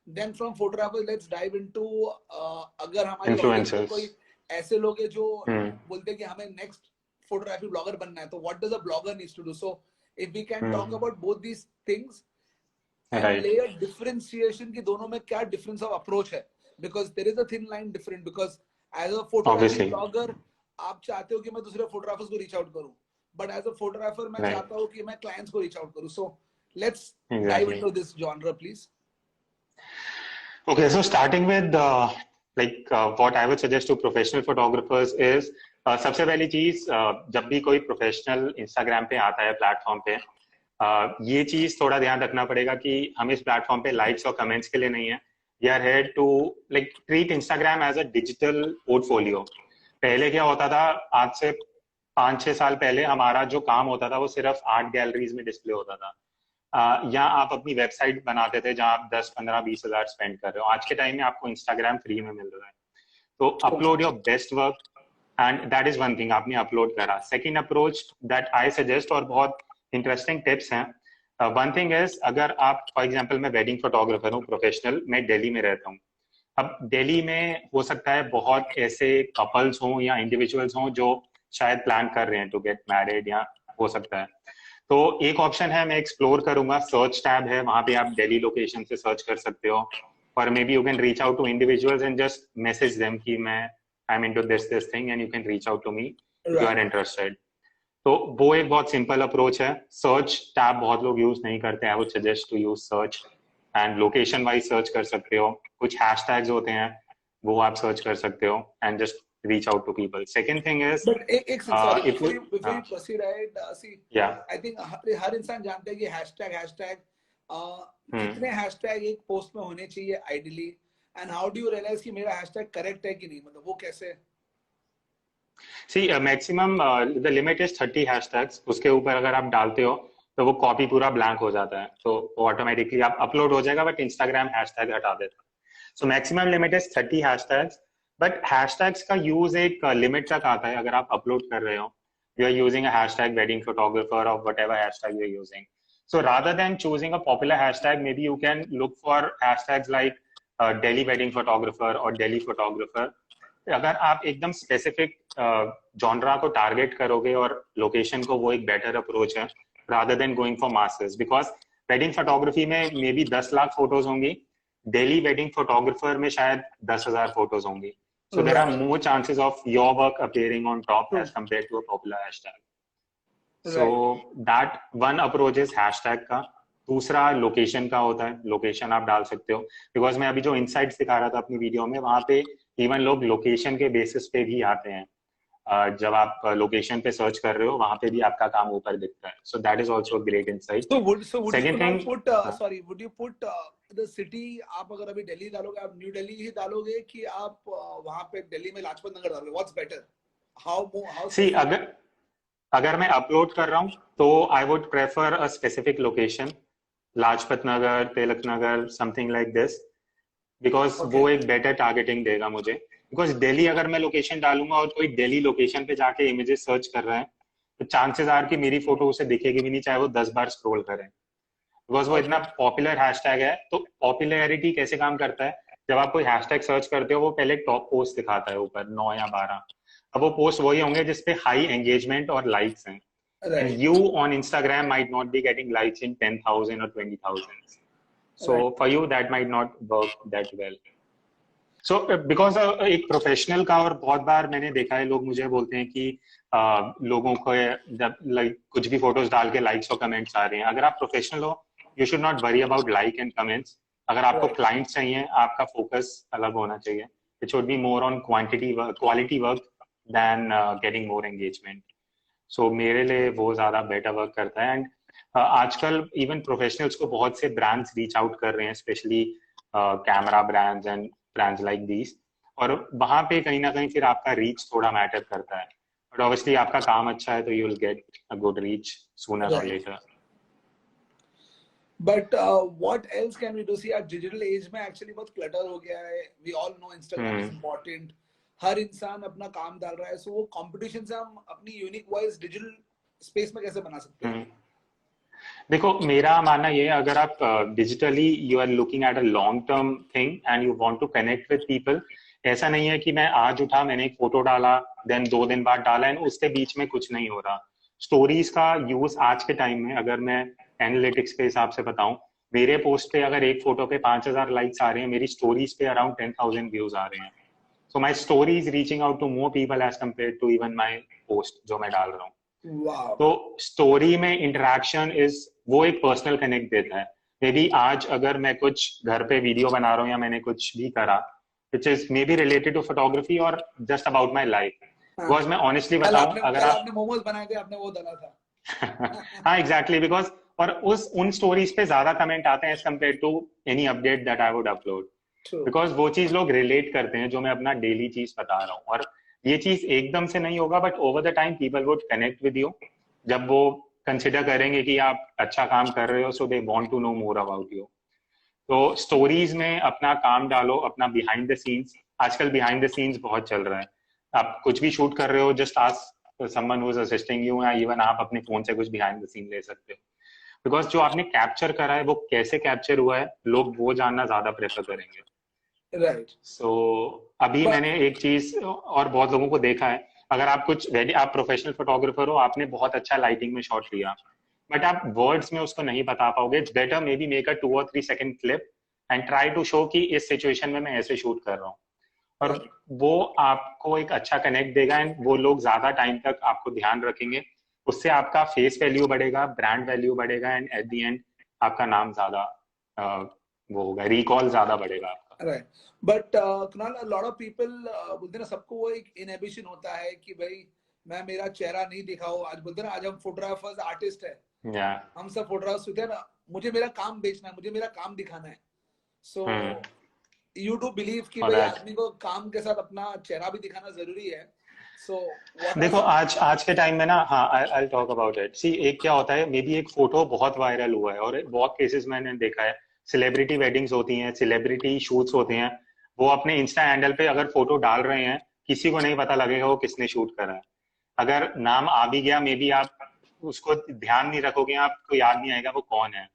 then from photographers let's dive into अगर हमारी ऑडियंस में कोई ऐसे लोग हैं जो बोलते हैं कि हमें नेक्स्ट फोटोग्राफी ब्लॉगर बनना है, तो what does a blogger needs to do? So if we can talk about both these things and lay a differentiation कि दोनों में क्या difference of approach है, because there is a thin line different, because as a photography blogger आप चाहते हो कि मैं दूसरे फोटोग्राफर्स को रीच आउट करूं, बट एज अ फोटोग्राफर मैं Right. चाहता हूं कि मैं क्लाइंट्स को रीच आउट करूं. So let's dive Exactly. Into this genre please. Okay, so starting with what I would suggest to professional photographers is सबसे पहली चीज जब भी कोई प्रोफेशनल इंस्टाग्राम पे आता है प्लेटफॉर्म पे ये चीज थोड़ा ध्यान रखना पड़ेगा कि हम इस प्लेटफॉर्म पे लाइक्स और कमेंट्स के लिए नहीं है. We are here to like treat Instagram as a digital portfolio. पहले क्या होता था, आज से 5-6 साल पहले हमारा जो काम होता था वो सिर्फ आर्ट गैलरीज में डिस्प्ले होता था, या आप अपनी वेबसाइट बनाते थे जहां आप 10, 15, 20 हजार स्पेंड कर रहे हो. आज के टाइम में आपको इंस्टाग्राम फ्री में मिल रहा है, तो upload your best work and that is one thing. आपने अपलोड करा. Second approach that I suggest, और बहुत इंटरेस्टिंग टिप्स हैं. वन थिंग इज, अगर आप फॉर एग्जाम्पल मैं वेडिंग फोटोग्राफर हूँ प्रोफेशनल, मैं दिल्ली में रहता हूँ. अब दिल्ली में हो सकता है बहुत ऐसे कपल्स हों या इंडिविजुअल्स हों जो शायद प्लान कर रहे हैं टू गेट मैरिड, या हो सकता है. तो एक ऑप्शन है, मैं एक्सप्लोर करूंगा, सर्च टैब है, वहां पे आप दिल्ली लोकेशन से सर्च कर सकते हो. और maybe you can reach out to individuals and just message them कि मैं I am into this thing and you can reach out to me if you are right. Interested. तो वो एक बहुत सिंपल अप्रोच है. Search tab बहुत लोग use नहीं करते हैं. I would suggest to use search and location wise search कर सकते हो. कुछ हैशटैग्स होते हैं वो आप सर्च कर सकते हो and just reach out to people. Second thing is, but एक sorry, if you before you proceed, see yeah. I think हर इंसान जानता है कि हैशटैग हैशटैग Hmm. कितने हैशटैग एक पोस्ट में होने चाहिए ideally, and how do you realise कि मेरा हैशटैग करेक्ट है कि नहीं, मतलब वो कैसे? See, maximum the limit is 30 hashtags. उसके ऊपर अगर आप डालते हो तो वो कॉपी पूरा ब्लैंक हो जाता है, तो वो ऑटोमेटिकली आप अपलोड हो जाएगा, बट इंस्टाग्राम हैशटैग हटा देता है. So maximum limit is 30 hashtags. But hashtags का यूज एक लिमिट तक आता है. अगर आप अपलोड कर रहे हो, you are using a hashtag wedding photographer और whatever hashtag you are using. So rather than choosing a popular hashtag, maybe you can look for hashtags like Delhi wedding photographer or Delhi photographer. अगर आप एकदम specific genre को target करोगे और location को, वो एक बेटर अप्रोच है rather than going for masses. Because wedding photography में मे बी 10 लाख फोटोज होंगी, डेली वेडिंग फोटोग्राफर में शायद 10,000 फोटोज होंगी. So there are right. more chances of your work appearing on top true. as compared to a popular hashtag. So right. that one approach is hashtag का. दूसरा location का होता है. Location आप डाल सकते हो, बिकॉज मैं अभी जो इनसाइट्स दिखा रहा था अपनी वीडियो में, वहां पे इवन लोग लोकेशन के बेसिस पे भी आते हैं. जब आप लोकेशन पे सर्च कर रहे हो, वहां पे भी आपका काम ऊपर दिखता है. So that is also great insight. So would you second not thing, put sorry, would you put the city, आप अगर अभी दिल्ली डालोगे, आप न्यू दिल्ली ही डालोगे कि आप वहां पे दिल्ली में लाजपत नगर डालोगे? What's better? हाउ सी अगर मैं अपलोड कर रहा हूँ तो I would prefer a specific location, Lajpat Nagar, Tilak Nagar, something like this, because okay. वो एक बेटर टारगेटिंग देगा मुझे. बिकॉज दिल्ली अगर मैं लोकेशन डालूंगा और कोई दिल्ली लोकेशन पे जाके इमेजेस सर्च कर रहा है, तो चांसेस आर कि मेरी फोटो उसे दिखेगी भी नहीं, चाहे वो 10 बार स्क्रॉल करें, बिकॉज वो इतना ओके. पॉपुलर हैशटैग है. तो पॉपुलैरिटी कैसे काम करता है, जब आप कोई हैशटैग सर्च करते हो, वो पहले टॉप पोस्ट दिखाता है ऊपर 9 या 12. अब वो पोस्ट वही होंगे जिसपे हाई एंगेजमेंट और लाइक्स हैं. And right. you on Instagram might not be getting likes in 10,000 or 20,000. So right. for you, that might not work that well. So because एक प्रोफेशनल का, और बहुत बार मैंने देखा है लोग मुझे बोलते हैं कि लोगों को जब कुछ भी फोटोज डाल के लाइक्स और कमेंट्स आ रहे हैं. अगर आप प्रोफेशनल हो, you should not worry about like and comments. अगर आपको राइट. क्लाइंट्स चाहिए, आपका फोकस अलग होना चाहिए. It should be more on quality work than getting more engagement. So मेरे लिए वो ज्यादा बेटर वर्क करता है. एंड आजकल इवन प्रोफेशनल्स को बहुत से ब्रांड्स रीच आउट कर रहे हैं, specially camera brands and brands like these. और वहां पे कहीं ना कहीं फिर आपका रीच थोड़ा मैटर करता है. बट ऑब्वियसली आपका काम अच्छा है तो you will get a good reach sooner और right. Later. But what else can we do? See आज डिजिटल एज में एक्चुअली बहुत क्लटर हो गया है. We all know Instagram is important. हर इंसान अपना काम डाल रहा है, सो वो कंपटीशन से हम अपनी यूनिक वॉइस डिजिटल स्पेस में कैसे बना सकते हैं? देखो, मेरा मानना ये है, अगर आप digitally you are looking at a long term thing and you want to connect with people, ऐसा नहीं है कि मैं आज उठा, मैंने एक फोटो डाला, देन 2 दिन बाद डाला एंड उसके बीच में कुछ नहीं हो रहा. स्टोरीज का यूज आज के टाइम में, अगर मैं एनालिटिक्स के हिसाब से बताऊं, मेरे पोस्ट पे अगर एक फोटो पे 5,000 लाइक्स आ रहे हैं, मेरी स्टोरीज पे अराउंड 10,000 व्यूज आ रहे हैं. So my story is reaching out to more people as compared to even my post जो मैं डाल रहा हूँ. Wow. तो स्टोरी में इंटरेक्शन इज वो एक पर्सनल कनेक्ट देता है. मे बी आज अगर मैं कुछ घर पे वीडियो बना रहा हूँ या मैंने कुछ भी करा which is maybe related to photography और just about my life, because मैं ऑनेस्टली बताऊं अगर आपने मोमोज बनाए थे, आपने वो डाला था. हाँ एग्जैक्टली, बिकॉज और उन स्टोरीज पे ज्यादा कमेंट आते हैं as compare to any update that I would upload, because वो चीज लोग रिलेट करते हैं जो मैं अपना डेली चीज बता रहा हूँ. और ये चीज एकदम से नहीं होगा but over the time people would connect with you जब वो कंसिडर करेंगे कि आप अच्छा काम कर रहे हो, so they want to know more about you. तो स्टोरीज में अपना काम डालो, अपना बिहाइंड द सीन्स. आजकल बिहाइंड द सीन्स बहुत चल रहा है. आप कुछ भी शूट कर रहे हो, just ask someone who is assisting you, या इवन आप अपने फोन से कुछ बिहाइंड द सीन ले सकते हो. बिकॉज जो आपने कैप्चर करा है वो कैसे कैप्चर हुआ है, लोग वो जानना ज्यादा प्रेफर करेंगे. राइट. सो अभी मैंने एक चीज और बहुत लोगों को देखा है, अगर आप कुछ आप प्रोफेशनल फोटोग्राफर हो, आपने बहुत अच्छा लाइटिंग में शॉट लिया बट आप वर्ड्स में उसको नहीं बता पाओगे. It's better maybe make a 2 or 3 second clip and try to show कि इस सिचुएशन में मैं ऐसे शूट कर रहा हूँ, और वो आपको एक अच्छा कनेक्ट देगा एंड वो लोग ज्यादा टाइम तक आपको ध्यान रखेंगे. उससे आपका फेस वैल्यू बढ़ेगा, ब्रांड वैल्यू बढ़ेगा एंड एट द एंड आपका नाम ज्यादा वो होगा, रिकॉल ज्यादा बढ़ेगा आपका. Right. But Kunal, a lot of people बोलते हैं ना, सबको वो एक इनहिबिशन होता है कि भाई मैं मेरा चेहरा नहीं दिखाऊं. आज बोलते हैं ना, आज हम फोटोग्राफर्स आर्टिस्ट है, हम सब फोटोग्राफर्स होते हैं ना, मुझे मेरा काम बेचना है, मुझे मेरा काम दिखाना है. सो यू डू बिलीव कि भाई आदमी को काम के साथ अपना चेहरा भी दिखाना जरूरी है. सो देखो आज के टाइम में ना, हाँ आई टॉक अबाउट इट. सी एक क्या होता है, मे बी एक फोटो बहुत वायरल हुआ है और बहुत केसेस मैंने देखा है, सेलिब्रिटी वेडिंग्स होती हैं, सेलिब्रिटी शूट्स होते हैं, वो अपने इंस्टा हैंडल पे अगर फोटो डाल रहे हैं, किसी को नहीं पता लगेगा वो किसने शूट करा है. अगर नाम आ भी गया, मे बी आप उसको ध्यान नहीं रखोगे, आपको याद नहीं आएगा वो कौन है.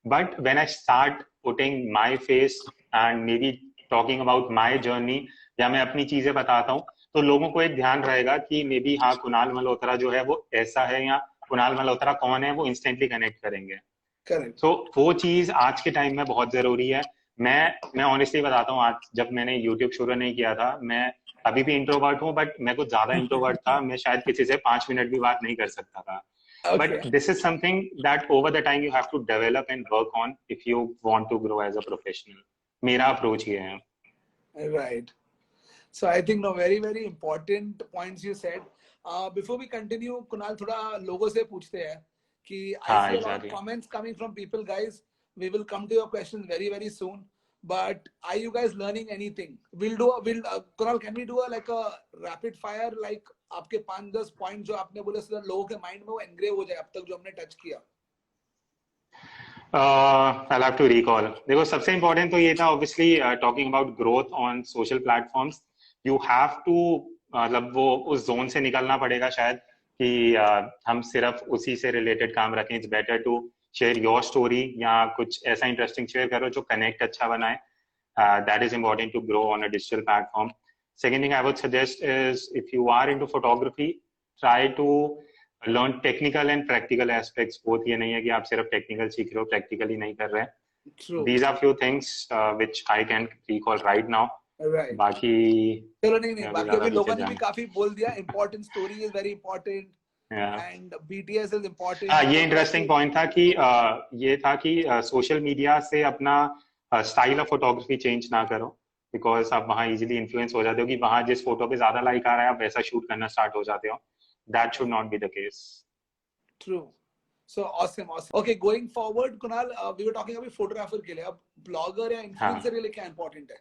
But when I start putting my face and may be talking about my journey, या मैं अपनी चीजें बताता हूँ, तो लोगों को एक ध्यान रहेगा कि मे बी हाँ कुणाल मल्होत्रा जो है वो ऐसा है, या कुणाल मल्होत्रा कौन है, वो इंस्टेंटली कनेक्ट करेंगे. तो वो चीज आज के टाइम में बहुत जरूरी है. मैं ऑनेस्टली बताता हूँ, आज जब मैंने यूट्यूब शुरू नहीं किया था, मैं अभी भी इंट्रोवर्ट हूँ बट मैं कुछ ज्यादा इंट्रोवर्ट था. मैं शायद किसी से 5 मिनट भी बात नहीं कर सकता था. But this is something that over the time you have to develop and work on if you want to grow as a professional. मेरा अप्रोच ये है. Right. So I think no, very very important points you said. Before we continue, Kunal, थोड़ा लोगों से पूछते हैं कि I see a lot of comments coming from people, guys. We will come to your questions very very soon. But are you guys learning anything? Kunal, can we do like a rapid fire, like आपके 5-10 point जो आपने बोले sir लोगों के mind में वो engrave हो जाए अब तक जो हमने टच किया. I'll have to recall. देखो सबसे important तो ये था obviously talking about growth on social platforms. You have to मतलब वो उस जोन से निकलना पड़ेगा शायद कि हम सिर्फ उसी से रिलेटेड काम रखें. It's better to share your story या कुछ ऐसा इंटरेस्टिंग शेयर करो जो कनेक्ट अच्छा बनाए. That is important to grow on a digital platform. Second thing I would suggest is if you are into photography, try to learn technical and practical aspects. Both ये नहीं है कि आप सिर्फ टेक्निकल सीख रहे हो, प्रैक्टिकली नहीं कर रहे. These are few things which I can recall right now. Right. बाकी चलो नहीं बाकी अभी लोगों ने भी काफी बोल दिया. Important story is very important and BTS is important. ये इंटरेस्टिंग पॉइंट था कि ये था कि सोशल मीडिया से अपना स्टाइल ऑफ फोटोग्राफी चेंज ना करो, बिकॉज आप वहाँ इजीली इन्फ्लुएंस हो जाते हो कि वहाँ जिस फोटो पे ज्यादा लाइक आ रहा है आप वैसा शूट करना स्टार्ट हो जाते हो. That should not be the case. True. So awesome. Okay, going forward, Kunal, we were talking about photographer के लिए. अब ब्लॉगर या इन्फ्लुएंसर के लिए क्या इम्पोर्टेंट है?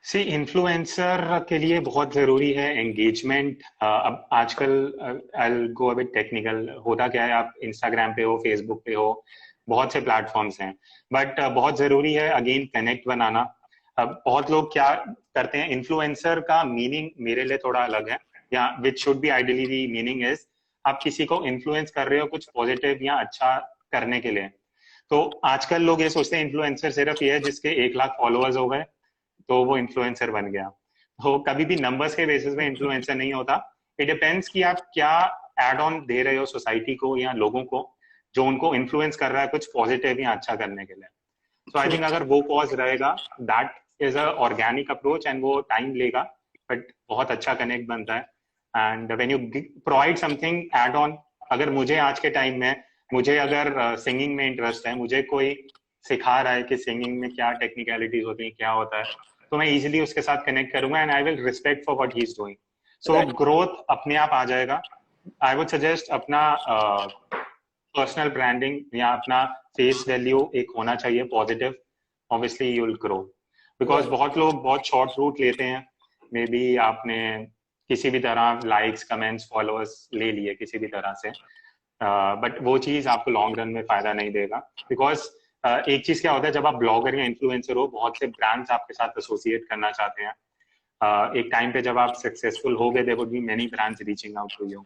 सी इन्फ्लुएंसर के लिए बहुत जरूरी है एंगेजमेंट. अब आजकल आई गो अ बिट टेक्निकल. होता क्या है, आप इंस्टाग्राम पे हो, फेसबुक पे हो, बहुत से प्लेटफॉर्म्स हैं, बट बहुत जरूरी है अगेन कनेक्ट बनाना. बहुत लोग क्या करते हैं, इन्फ्लुएंसर का मीनिंग मेरे लिए थोड़ा अलग है, या which should be ideally the meaning is आप किसी को इन्फ्लुएंस कर रहे हो कुछ पॉजिटिव या अच्छा करने के लिए. तो आजकल लोग ये सोचते हैं इन्फ्लुएंसर सिर्फ ये है जिसके 1 लाख फॉलोअर्स हो गए तो वो इन्फ्लुएंसर बन गया. तो कभी भी नंबर्स के बेसिस पे इन्फ्लुएंसर नहीं होता. इट डिपेंड्स कि आप क्या एड ऑन दे रहे हो सोसाइटी को या लोगों को जो उनको इन्फ्लुएंस कर रहा है कुछ पॉजिटिव या अच्छा करने के लिए. सो आई थिंक अगर वो कॉज रहेगा, that is a organic approach and वो टाइम लेगा बट बहुत अच्छा कनेक्ट बनता है. And when you provide something add on, अगर मुझे आज के टाइम में मुझे अगर सिंगिंग में इंटरेस्ट है, मुझे कोई सिखा रहा है कि सिंगिंग में क्या टेक्निकलिटीज होती है, क्या होता है, तो मैं इजीली उसके साथ कनेक्ट करूंगा and I will respect for what he is doing. So growth अपने आप आ जाएगा. आई वुड सजेस्ट अपना पर्सनल ब्रांडिंग या अपना फेस वैल्यू एक होना चाहिए positive. Obviously you will grow, because बहुत लोग बहुत शॉर्ट रूट लेते हैं. मे बी आपने किसी भी तरह लाइक्स, कमेंट्स, फॉलोअर्स ले लिए किसी भी तरह से, बट वो चीज आपको लॉन्ग रन में फायदा नहीं देगा. बिकॉज एक चीज क्या होता है, जब आप ब्लॉगर या इन्फ्लुएंसर हो, बहुत से ब्रांड्स आपके साथ एसोसिएट करना चाहते हैं. एक टाइम पे जब आप सक्सेसफुल हो गए, there would be many brands reaching out to you.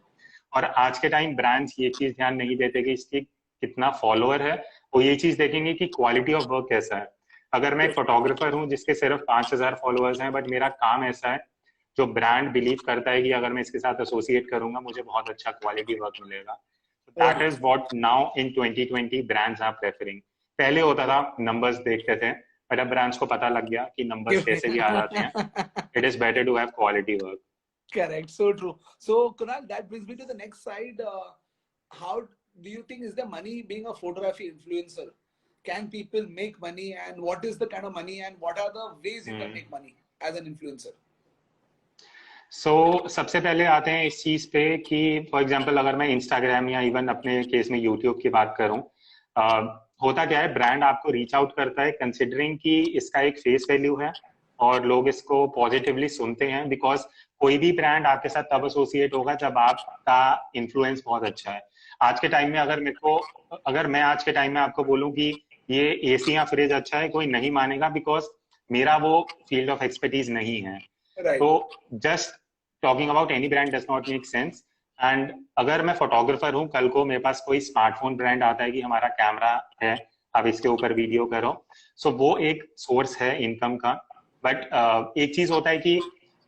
और आज के टाइम ब्रांड्स ये चीज ध्यान नहीं देते कि इसकी कितना फॉलोअर है, वो ये चीज देखेंगे कि क्वालिटी ऑफ वर्क कैसा है. अगर मैं एक फोटोग्राफर हूँ जिसके सिर्फ 5,000 फॉलोअर्स हैं, बट मेरा काम ऐसा है जो ब्रांड बिलीव करता है कि अगर मैं इसके साथ एसोसिएट करूंगा मुझे बहुत अच्छा क्वालिटी वर्क मिलेगा. That is what now in 2020 brands are preferring. पहले होता था नंबर्स देखते थे, बट अब ब्रांड्स को पता लग गया कि नंबर्स कैसे भी आ जाते हैं. It is better to have quality work. Correct. So true. So Kunal, that brings me to the next side. How do you think is the money being a photography influencer? Can people make money, and what is the kind of money, and what are the ways you can make money as an influencer? सबसे पहले आते हैं इस चीज पे कि for example अगर मैं इंस्टाग्राम या इवन अपने केस में यूट्यूब की बात करूं, होता क्या है, ब्रांड आपको रीच आउट करता है कंसिडरिंग कि इसका एक फेस वैल्यू है और लोग इसको पॉजिटिवली सुनते हैं. बिकॉज कोई भी ब्रांड आपके साथ तब एसोसिएट होगा जब आपका इन्फ्लुएंस बहुत अच्छा है. आज के टाइम में अगर मैं आज के टाइम में आपको बोलूं कि ये एसी या फ्रिज अच्छा है, कोई नहीं मानेगा, बिकॉज मेरा वो फील्ड ऑफ एक्सपर्टीज नहीं है. तो just talking about any brand does not make sense. And अगर मैं फोटोग्राफर हूँ, कल को मेरे पास कोई स्मार्टफोन ब्रांड आता है कि हमारा कैमरा है, अब इसके ऊपर वीडियो करो, सो वो एक सोर्स है इनकम का. बट एक चीज होता है कि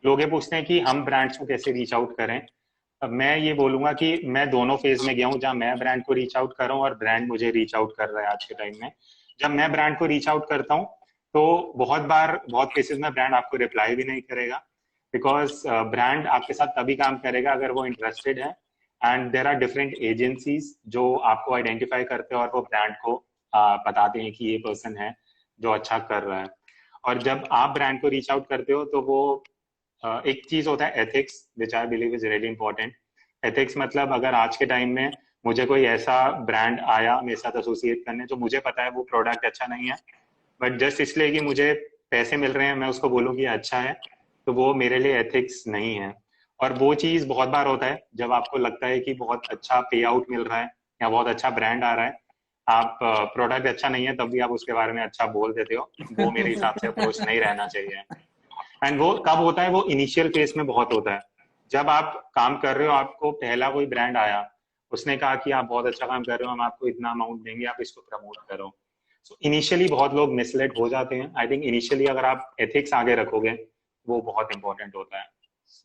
लोग ये पूछते हैं कि हम ब्रांड्स को कैसे रीच आउट करें. अब मैं ये बोलूंगा कि मैं दोनों फेज में गया हूँ, जहां मैं ब्रांड को रीच आउट कर रहा हूँ और ब्रांड मुझे रीच आउट कर रहा है. आज के टाइम में जब मैं ब्रांड को रीच आउट करता हूँ तो बहुत केसेस में ब्रांड आपको रिप्लाई भी नहीं करेगा, बिकॉज ब्रांड आपके साथ तभी काम करेगा अगर वो इंटरेस्टेड है. And there are different agencies जो आपको आइडेंटिफाई करते हैं और वो ब्रांड को बताते हैं कि ये पर्सन है जो अच्छा कर रहा है. और जब आप ब्रांड को रीच आउट करते हो तो वो एक चीज होता है ethics, which I believe is really important. Ethics मतलब अगर आज के टाइम में मुझे कोई ऐसा ब्रांड आया मेरे साथ एसोसिएट करने, जो मुझे पता है वो प्रोडक्ट अच्छा नहीं है, बट जस्ट इसलिए कि मुझे पैसे मिल रहे हैं मैं उसको बोलूँ कि अच्छा है, तो वो मेरे लिए एथिक्स नहीं है. और वो चीज बहुत बार होता है जब आपको लगता है कि बहुत अच्छा पे आउट मिल रहा है या बहुत अच्छा ब्रांड आ रहा है, आप प्रोडक्ट अच्छा नहीं है तब भी आप उसके बारे में अच्छा बोल देते हो. वो मेरे हिसाब से अप्रोच नहीं रहना चाहिए. एंड वो कब होता है, वो इनिशियल फेज में बहुत होता है. जब आप काम कर रहे हो, आपको पहला कोई ब्रांड आया, उसने कहा कि आप बहुत अच्छा काम कर रहे हो, हम आपको इतना अमाउंट देंगे, आप इसको प्रमोट करो. सो इनिशियली बहुत लोग मिसलेड हो जाते हैं. आई थिंक इनिशियली अगर आप एथिक्स आगे रखोगे वो बहुत इंपॉर्टेंट होता है.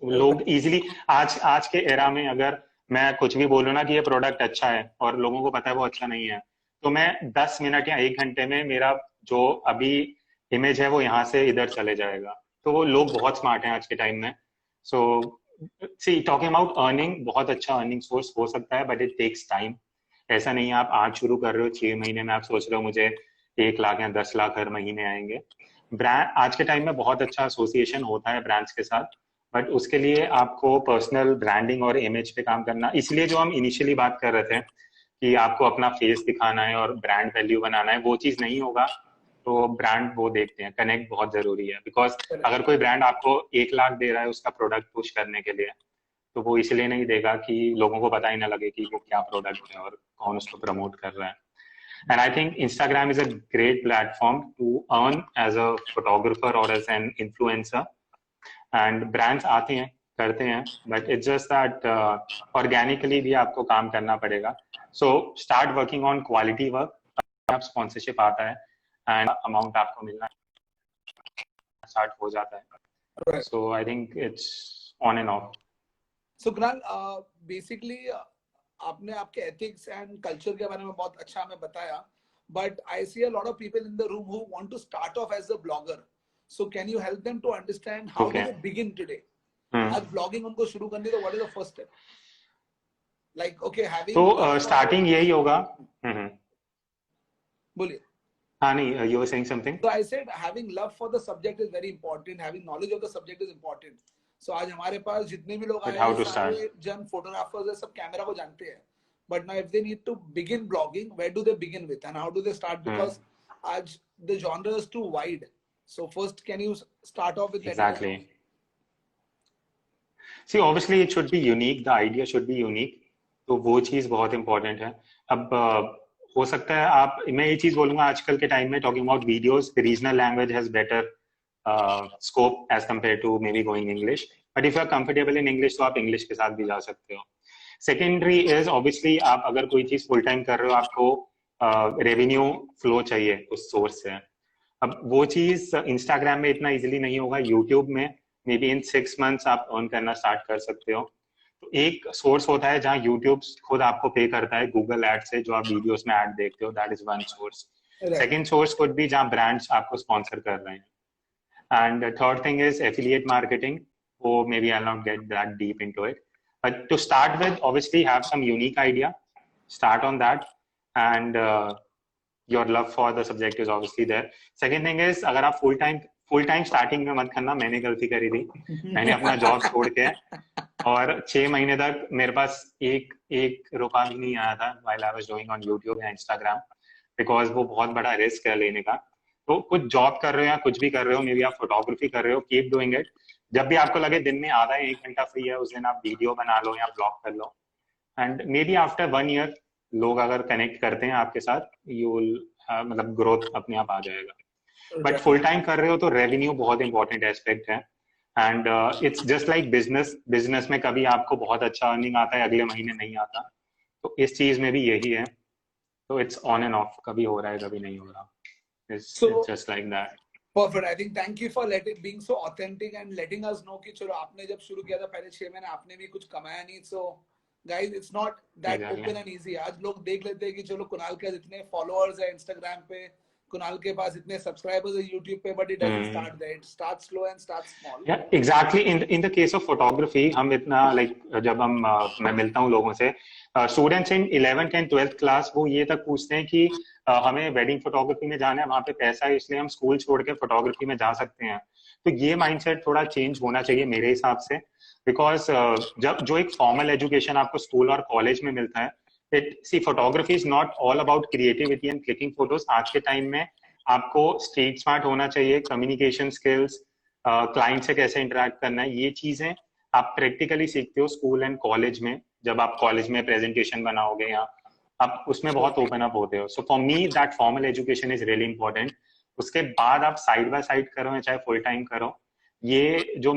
लोग इजीली आज के एरा में अगर मैं कुछ भी बोलूँ ना कि ये प्रोडक्ट अच्छा है और लोगों को पता है वो अच्छा नहीं है, तो मैं 10 मिनट या 1 घंटे में मेरा जो अभी इमेज है वो यहाँ से इधर चले जाएगा. तो वो लोग बहुत स्मार्ट हैं आज के टाइम में. सो सी टॉकिंग अबाउट अर्निंग, बहुत अच्छा अर्निंग सोर्स हो सकता है, बट इट टेक्स टाइम. ऐसा नहीं है आप आज शुरू कर रहे हो 6 महीने में आप सोच रहे हो मुझे 1 लाख या 10 लाख हर महीने आएंगे. ब्रांड आज के टाइम में बहुत अच्छा एसोसिएशन होता है ब्रांड्स के साथ, बट उसके लिए आपको पर्सनल ब्रांडिंग और इमेज पे काम करना. इसलिए जो हम इनिशियली बात कर रहे थे कि आपको अपना फेस दिखाना है और ब्रांड वैल्यू बनाना है, वो चीज नहीं होगा तो ब्रांड वो देखते हैं. कनेक्ट बहुत जरूरी है, बिकॉज अगर कोई ब्रांड आपको 1 लाख दे रहा है उसका प्रोडक्ट पुश करने के लिए, तो वो इसलिए नहीं देगा कि लोगों को पता ही ना लगे कि वो क्या प्रोडक्ट है और कौन उसको प्रमोट कर रहा है. And I think Instagram is a great platform to earn as a photographer or as an influencer. And brands आते हैं करते हैं, but it's just that organically भी आपको काम करना पड़ेगा. So start working on quality work. आप sponsorship आता है and amount आपको मिलना start हो जाता है. Right. So I think it's on and off. So Kunal, basically आपने आपके एथिक्स एंड कल्चर के बारे में बहुत अच्छा हमें बताया, but I see a lot of people in the room who want to start off as a blogger. So can you help them to understand how do Okay. they begin today? हम्म आज blogging उनको शुरू करनी तो what is the first step? Like okay, तो having love for the starting यही होगा. बोलिए. हाँ नहीं, you were saying something. So I said having love for the subject is very important. Having knowledge of the subject is important. So आज हमारे पास जितने भी लोग But आए how हैं to start? सारे जन फोटोग्राफर्स है, सब कैमरा को जानते हैं. But now if they need to begin blogging, where do they begin with and how do they start? Because आज the genre is too wide. So first, can you start off with letting us know? Exactly. See, obviously it should be unique. The idea should be unique. तो वो चीज बहुत important है. अब हो सकता है आप, मैं ये चीज बोलूंगा आजकल के टाइम में, talking about videos, regional language has better scope as compare to maybe going English. But if you are comfortable in English तो आप इंग्लिश के साथ भी जा सकते हो. सेकेंडरी इज ऑब्वियसली आप अगर कोई चीज फुल टाइम कर रहे हो, आपको रेवेन्यू फ्लो चाहिए उस सोर्स से. अब वो चीज इंस्टाग्राम में इतना इजीली नहीं होगा. यूट्यूब में मे बी इन 6 months आप अर्न करना स्टार्ट कर सकते हो. तो एक सोर्स होता है जहाँ यूट्यूब खुद आपको पे करता है गूगल एड से, जो आप वीडियोस में एड देखते हो. That is one source. Second source could भी जहाँ ब्रांड्स आपको स्पॉन्सर कर रहे हैं. And third thing is affiliate marketing. वो maybe I not get that deep into it, but to start with obviously have some unique idea, start on that, and your love for the subject is obviously there. Second thing is, अगर आप full time starting में मत करना. मैंने गलती करी थी. मैंने अपना जॉब छोड़ के और 6 महीने तक मेरे पास एक रुपया भी नहीं आया था while I was doing on YouTube या Instagram, because वो बहुत बड़ा रिस्क है लेने का. तो कुछ जॉब कर रहे हो या कुछ भी कर रहे हो, मे बी आप फोटोग्राफी कर रहे हो, कीप डूइंग इट. जब भी आपको लगे दिन में आधा 1 घंटा फ्री है, उस दिन आप वीडियो बना लो या ब्लॉग कर लो. And maybe after 1 year लोग अगर कनेक्ट करते हैं आपके साथ, यू विल मतलब ग्रोथ अपने आप आ जाएगा. बट फुल टाइम कर रहे हो तो रेवेन्यू बहुत इंपॉर्टेंट एस्पेक्ट है. And it's just like business में कभी आपको बहुत अच्छा अर्निंग आता है, अगले महीने नहीं आता. तो इस चीज में भी यही है. तो इट्स ऑन एंड ऑफ, कभी हो रहा है कभी नहीं हो रहा. It's just like that. Perfect. I think thank you for being so authentic and letting us know कि चलो आपने जब शुरू किया था पहले 6 महीने आपने भी कुछ कमाया नहीं. So guys, it's not that open and easy. आज लोग देख लेते हैं कि चलो कुणाल के इतने फॉलोअर्स है इंस्टाग्राम पे, कुणाल के पास इतने सब्सक्राइबर्स है यूट्यूब पे, but it doesn't start there. It starts slow and starts small. Yeah, exactly. In the case of photography, हम इतना जब मैं मिलता हूँ लोगों से, students in 11th and 12th class, वो ये तक पूछते हैं कि हमें वेडिंग फोटोग्राफी में जाना है, वहाँ पे पैसा है, इसलिए हम स्कूल छोड़ के फोटोग्राफी में जा सकते हैं. तो ये माइंडसेट थोड़ा चेंज होना चाहिए मेरे हिसाब से. बिकॉज जब जो एक फॉर्मल एजुकेशन आपको स्कूल और कॉलेज में मिलता है, photography is not all about creativity and clicking photos. आज के टाइम में आपको स्ट्रीट स्मार्ट होना चाहिए, कम्युनिकेशन स्किल्स, क्लाइंट से कैसे इंटरेक्ट करना है, ये चीजें आप प्रैक्टिकली सीखते हो स्कूल एंड कॉलेज में. जब आप कॉलेज में प्रेजेंटेशन बनाओगे या आप उसमें बहुत ओपन अप होते हो. So for me that formal education is really important. उसके बाद आप साइड बाय साइड करो या चाहे फुल टाइम करो. ये जो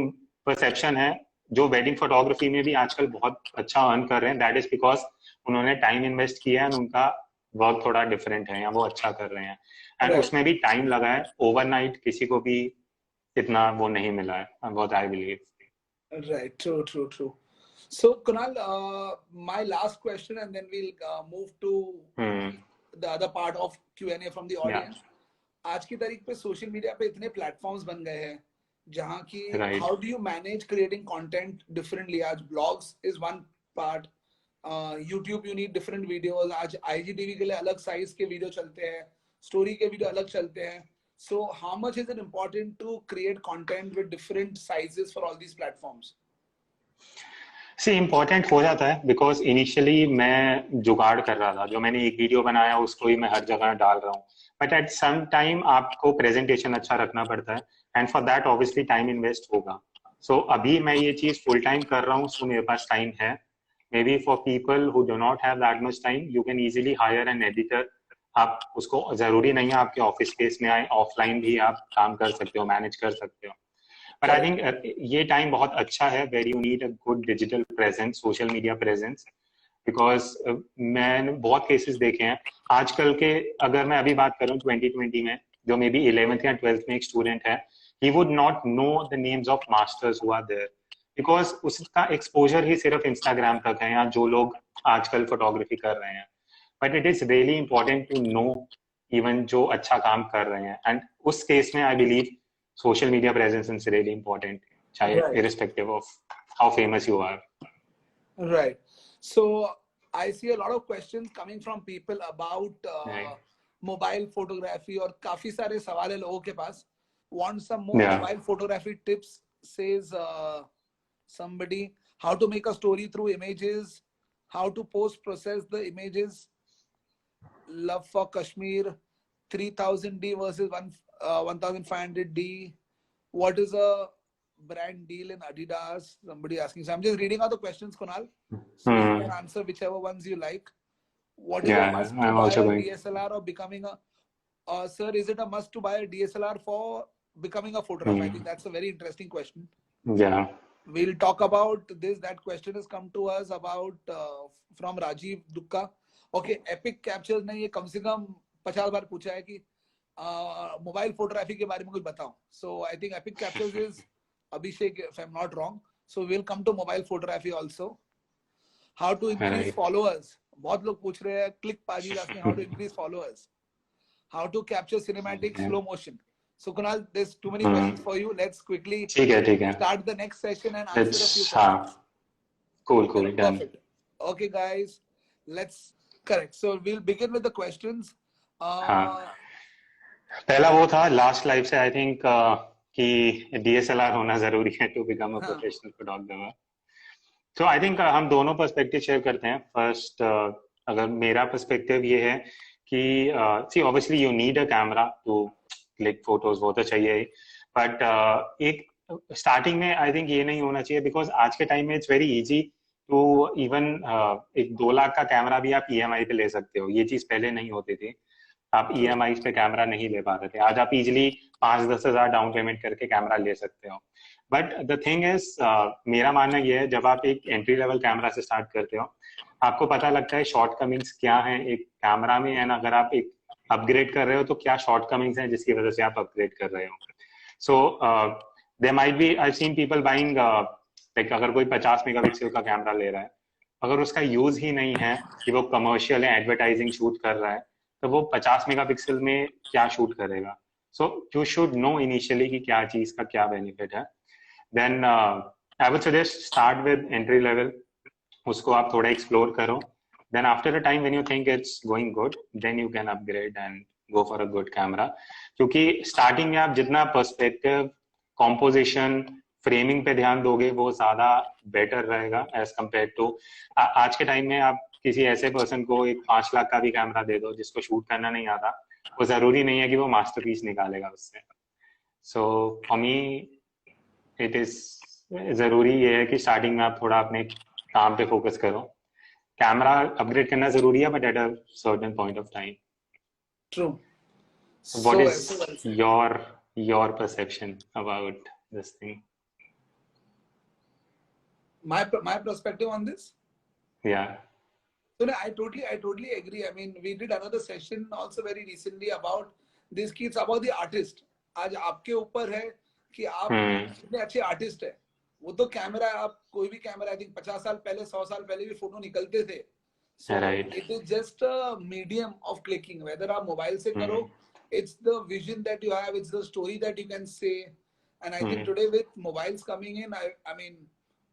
परसेप्शन है, जो वेडिंग फोटोग्राफी में भी आजकल बहुत अच्छा अर्न कर रहे हैं, दैट इज बिकॉज उन्होंने टाइम इन्वेस्ट किया है, उनका वर्क थोड़ा डिफरेंट है या वो अच्छा कर रहे हैं. एंड उसमें भी टाइम लगा है. ओवरनाइट किसी को भी इतना वो नहीं मिला है, बहुत I believe. Right, true. So Kunal, my last question and then we'll move to the other part of Q&A from the audience. आज की तारीख पे सोशल मीडिया पे इतने प्लेटफॉर्म्स बन गए हैं जहाँ की how do you manage creating content differently? आज blogs is one part, YouTube you need different videos. आज IGTV के लिए अलग साइज के वीडियो चलते हैं, स्टोरी के वीडियो अलग चलते हैं. So how much is it important to create content with different sizes for all these platforms? See, important हो जाता है बिकॉज इनिशियली मैं जुगाड़ कर रहा था. जो मैंने एक वीडियो बनाया उसको ही मैं हर जगह डाल रहा हूँ. बट एट सम टाइम आपको प्रेजेंटेशन अच्छा रखना पड़ता है, and for that obviously time invest होगा. सो अभी मैं ये चीज फुल टाइम कर रहा हूँ, सो मेरे पास टाइम है. Maybe for people who do not have that much time, you can easily hire an editor. आप उसको जरूरी नहीं है आपके ऑफिस स्पेस में आए, ऑफलाइन भी आप काम कर सकते हो, मैनेज कर सकते हो. बट आई थिंक ये टाइम बहुत अच्छा है where you need a good digital presence, social media presence. Because मैंने बहुत केसेस देखे हैं आजकल के. अगर मैं अभी बात करूं 2020 में, जो मे बी 11th या 12th में एक स्टूडेंट है, he would not know the names of masters who are there, because उसका एक्सपोजर ही सिर्फ इंस्टाग्राम तक है या जो लोग आजकल फोटोग्राफी कर रहे हैं. But it is really important to know even जो अच्छा काम कर रहे हैं. एंड उस केस में I believe social media presence is really important, chahe Right. irrespective of how famous you are. Right. So I see a lot of questions coming from people about Right. mobile photography, और काफी सारे सवाल है लोगों के पास. Want some more Yeah. mobile photography tips, says somebody. How to make a story through images, how to post process the images. Love for Kashmir, 3000D versus 1500D. What is a brand deal in Adidas? Somebody asking. So I'm just reading out the questions, Kunal. So you can answer whichever ones you like. What is a Yeah, must to I'm buy also a going. DSLR or becoming a sir, is it a must to buy a DSLR for becoming a photographer? I think that's a very interesting question. Yeah. We'll talk about this. That question has come to us about from Rajiv Dukka. Okay, epic captures ने ये कम से कम 50 बार पूछा है कि mobile photography के बारे में कुछ बताओ. So I think epic captures is Abhishek, if I'm not wrong. So we'll come to mobile photography also. How to increase Right. followers? बहुत लोग पूछ रहे हैं. Click Paji asking how to increase followers. How to capture cinematic slow motion. So Kunal, there's too many questions for you. Let's quickly ठीक है. start the next session and answer a few Let's questions. cool done. Perfect. Okay, guys, let's correct. So we'll begin with the questions. पहला वो था last life से I think कि DSLR होना जरूरी है to become a professional photographer. तो I think हम दोनों पर्सपेक्टिव शेयर करते हैं. फर्स्ट अगर मेरा पर्सपेक्टिव ये है कि see obviously you need a camera to click photos, वो तो चाहिए ही, बट एक स्टार्टिंग में आई थिंक ये नहीं होना चाहिए बिकॉज आज के टाइम में it's very easy to even एक 2 लाख का कैमरा भी आप EMI पे ले सकते हो. ये चीज पहले नहीं होती थी. आप EMI पे कैमरा नहीं ले पाते थे. आज आप इजिली 5-10 हजार डाउन पेमेंट करके कैमरा ले सकते हो. बट द थिंग इज मेरा मानना ये है जब आप एक एंट्री लेवल कैमरा से स्टार्ट करते हो आपको पता लगता है शॉर्ट कमिंग्स क्या है एक कैमरा में, एंड अगर आप एक अपग्रेड कर रहे हो तो क्या शॉर्ट कमिंग्स हैं जिसकी वजह से आप अपग्रेड कर रहे हो. So there might be I seen people buying like अगर कोई 50 मेगापिक्सल का कैमरा ले रहा है, अगर उसका यूज ही नहीं है कि वो कमर्शियल या एडवर्टाइजिंग शूट कर रहा है तो वो 50 मेगापिक्सल में क्या शूट करेगा. So you should know initially कि क्या चीज का क्या बेनिफिट है. Then I would suggest start with entry level, उसको आप थोड़ा एक्सप्लोर करो. Then after a time when you think it's going good then you can upgrade and go for a good camera. क्योंकि स्टार्टिंग में आप जितना perspective, composition, framing पे ध्यान दोगे वो ज्यादा बेटर रहेगा एज कम्पेयर टू आज के टाइम में आप किसी ऐसे पर्सन को एक 5 लाख का भी कैमरा दे दो जिसको शूट करना नहीं आता, वो जरूरी नहीं है कि वो मास्टरपीस निकालेगा उससे. So for me it is जरूरी ये है कि स्टार्टिंग में आप थोड़ा अपने काम पे फोकस करो. कैमरा अपग्रेड करना जरूरी है but at a certain point of time. True. What is your perception about this thing? My perspective on this. Yeah. So no, I totally agree. I mean, we did another session also very recently about this. It's about the artist. आज आपके ऊपर है कि आप कितने अच्छे artist है. वो तो कैमरा, आप कोई भी कैमरा, आई थिंक 50 साल पहले, 100 साल पहले भी फोटो निकलते थे. So it is just a medium of clicking. Whether आप मोबाइल से करो, it's the vision that you have, it's the story that you can say. And I think today with mobiles coming in, I mean,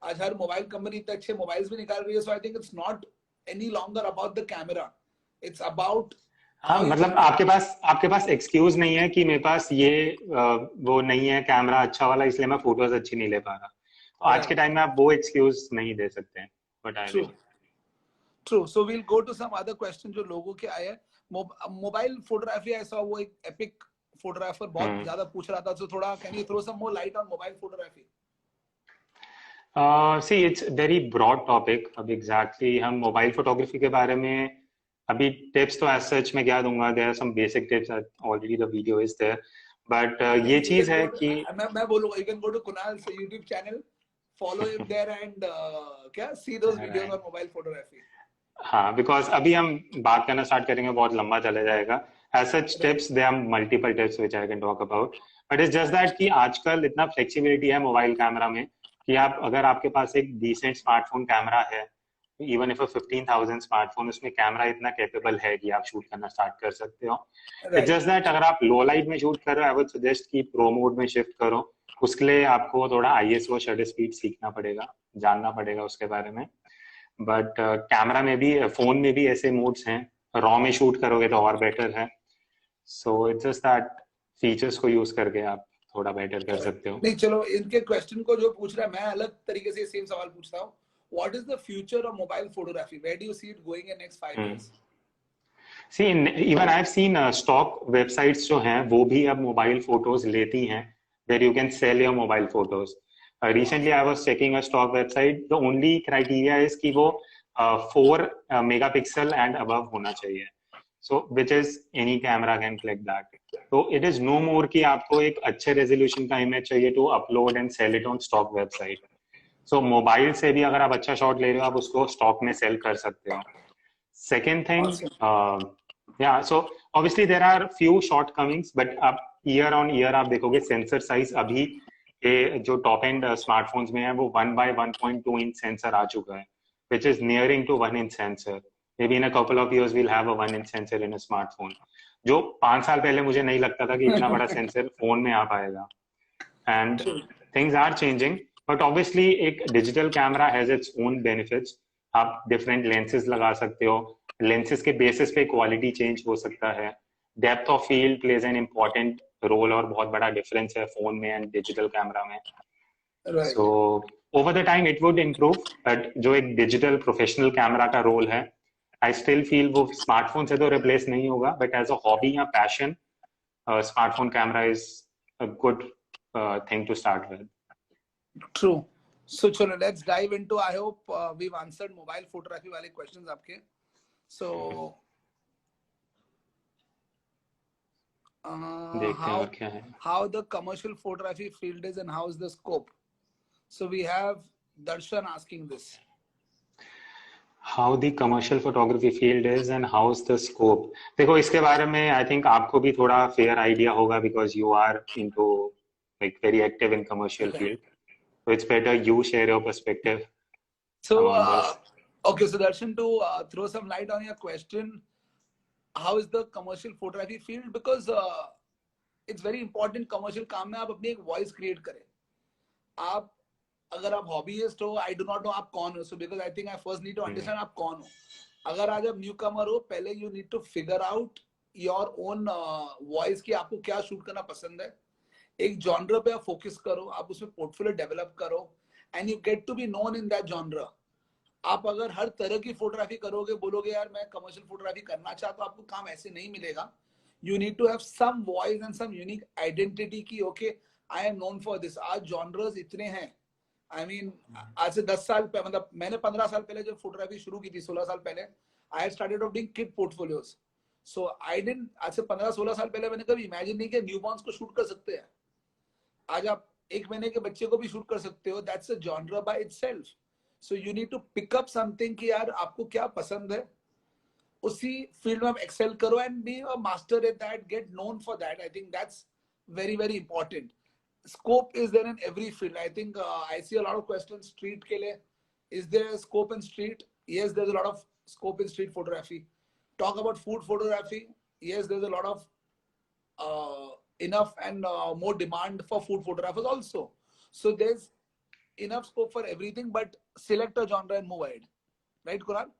आज हर mobile company इतने अच्छे mobiles भी निकाल रही है. So I think it's not any longer about the camera. It's about हाँ, मतलब आपके पास एक्सक्यूज नहीं है कि मेरे पास ये वो नहीं है कैमरा अच्छा वाला इसलिए मैं फोटोज अच्छी नहीं ले पा रहा. तो आज के टाइम में आप वो एक्सक्यूज नहीं दे सकते हैं. True. So we'll go to some other questions जो लोगों के आए हैं. मोबाइल फोटोग्राफी ऐसा वो एक एपिक फोटोग्राफर बहुत ज्यादा पूछ रहा था. So थोड़ा can you throw some more light on mobile photography? See, it's very broad topic. अब exactly हम मोबाइल फोटोग्राफी के बारे में अभी टिप्स तो as such मैं क्या दूंगा. There are some basic tips. Already the video is there. But ये चीज है कि मैं बोलूँगा, you can go to Kunal's YouTube channel, follow him there and क्या see those videos on mobile photography. हाँ, because अभी हम बात करना स्टार्ट करेंगे बहुत लंबा चला जाएगा. As such tips, there are multiple tips which I can talk about. But it's just that कि आजकल इतना फ्लेक्सिबिलिटी है मोबाइल कैमरा में कि आप अगर आपके पास एक डिसेंट स्मार्टफोन कैमरा है इवन इफ 15,000 स्मार्टफोन, उसमें कैमरा इतना कैपेबल है कि आप शूट करना स्टार्ट कर सकते हो. It's right. जस्ट दैट अगर आप लो लाइट में शूट कर रहे हो, आई वुड सजेस्ट कि प्रो मोड में शिफ्ट करो. उसके लिए आपको थोड़ा आईएसओ शटर स्पीड सीखना पड़ेगा, जानना पड़ेगा उसके बारे में. बट कैमरा में भी, फोन में भी ऐसे मोड्स हैं. रॉ में शूट करोगे तो और बेटर है. So it's just that features को यूज करके आप थोड़ा बेटर कर सकते हो. नहीं चलो, इनके क्वेश्चन को जो पूछ रहा है, मैं अलग तरीके से सेम सवाल पूछता हूँ. What is the future of mobile photography? Where do you see it going in next 5 years? See, even I've seen stock websites जो हैं वो भी अब मोबाइल फोटोज लेती हैं, where you can sell your mobile photos. Recently I was checking a stock website. The only criteria is कि वो 4 megapixel and above होना चाहिए. So which is any camera can click that. So it is no more कि आपको एक अच्छे resolution का image चाहिए to upload and sell it on stock website. So mobile से भी अगर आप अच्छा शॉट ले रहे हो, आप उसको स्टॉक में सेल कर सकते हो. Second thing, yeah, so obviously there are few shortcomings, but अब year on year आप देखोगे सेंसर साइज अभी के जो टॉप एंड स्मार्टफोन्स में है वो 1/1.2 इंच सेंसर आ चुका है, which is nearing to 1 inch sensor. Maybe in a couple of years we'll have a 1 inch sensor in a smartphone. जो 5 साल पहले मुझे नहीं लगता था कि इतना बड़ा सेंसर फोन में आ पाएगा. And things are changing, but obviously एक digital camera has its own benefits. आप डिफरेंट लेंसेज लगा सकते हो, लेंसेज के बेसिस पे क्वालिटी चेंज हो सकता है. Depth of field plays an important role और बहुत बड़ा डिफरेंस है फोन में एंड डिजिटल कैमरा में. So over the time it would improve, but जो एक डिजिटल प्रोफेशनल कैमरा का रोल है, आई स्टिल फील वो स्मार्टफोन से तो रिप्लेस नहीं होगा, बट एज अ हॉबी या passion, smartphone camera is a good thing to start with. True. So chalo, let's dive into, I hope we've answered mobile photography wale questions aapke. So how the commercial photography field is and how is the scope. So we have Darshan asking this. How the commercial photography field is and how's the scope. देखो इसके बारे में I think आपको भी थोड़ा fair idea होगा because you are into like very active in commercial field. So it's better you share your perspective. So okay, so Darshan, to throw some light on your question, how is the commercial photography field, because it's very important. commercial काम में आप अपनी एक voice create करें. आप अगर आप hobbyist हो, I do not know आप कौन हो, so because I think I first need to understand आप कौन हो. अगर आज आप newcomer हो, पहले you need to figure out your own voice कि आपको क्या shoot करना पसंद है. एक जॉनर पे आप फोकस करो, आप उसमें पोर्टफोलियो डेवलप करो and you get to be known in that genre. आप अगर हर तरह की फोटोग्राफी करोगे, बोलोगे यार मैं कमर्शियल फोटोग्राफी करना चाहता हूं, आपको काम ऐसे नहीं मिलेगा. You need to have some voice and some unique identity की okay I am known for this. आज जॉनर्स इतने हैं, आई मीन आज से 10 साल पहले, मतलब मैंने 15 साल पहले जब फोटोग्राफी शुरू की थी, 16 साल पहले, I had started off doing kid portfolios. So I didn't, आज से 15-16 साल पहले मैंने कभी इमेजिन नहीं किया न्यूबॉर्न्स को शूट कर सकते हैं. आज आप 1 महीने के बच्चे को भी शूट कर सकते हो. That's a genre by itself. So you need to pick up something कि यार आपको क्या पसंद है, उसी फील्ड में आप एक्सेल करो and be a master at that, get known for that. I think that's very very important. Scope is there in every field. I think I see a lot of question street के लिए. Is there scope in street? Yes, there is a lot of scope in street photography. Talk about food photography. Yes, there is a lot of enough and more demand for food photographers also. So there's enough scope for everything, but select a genre and move ahead. Right, Kunal?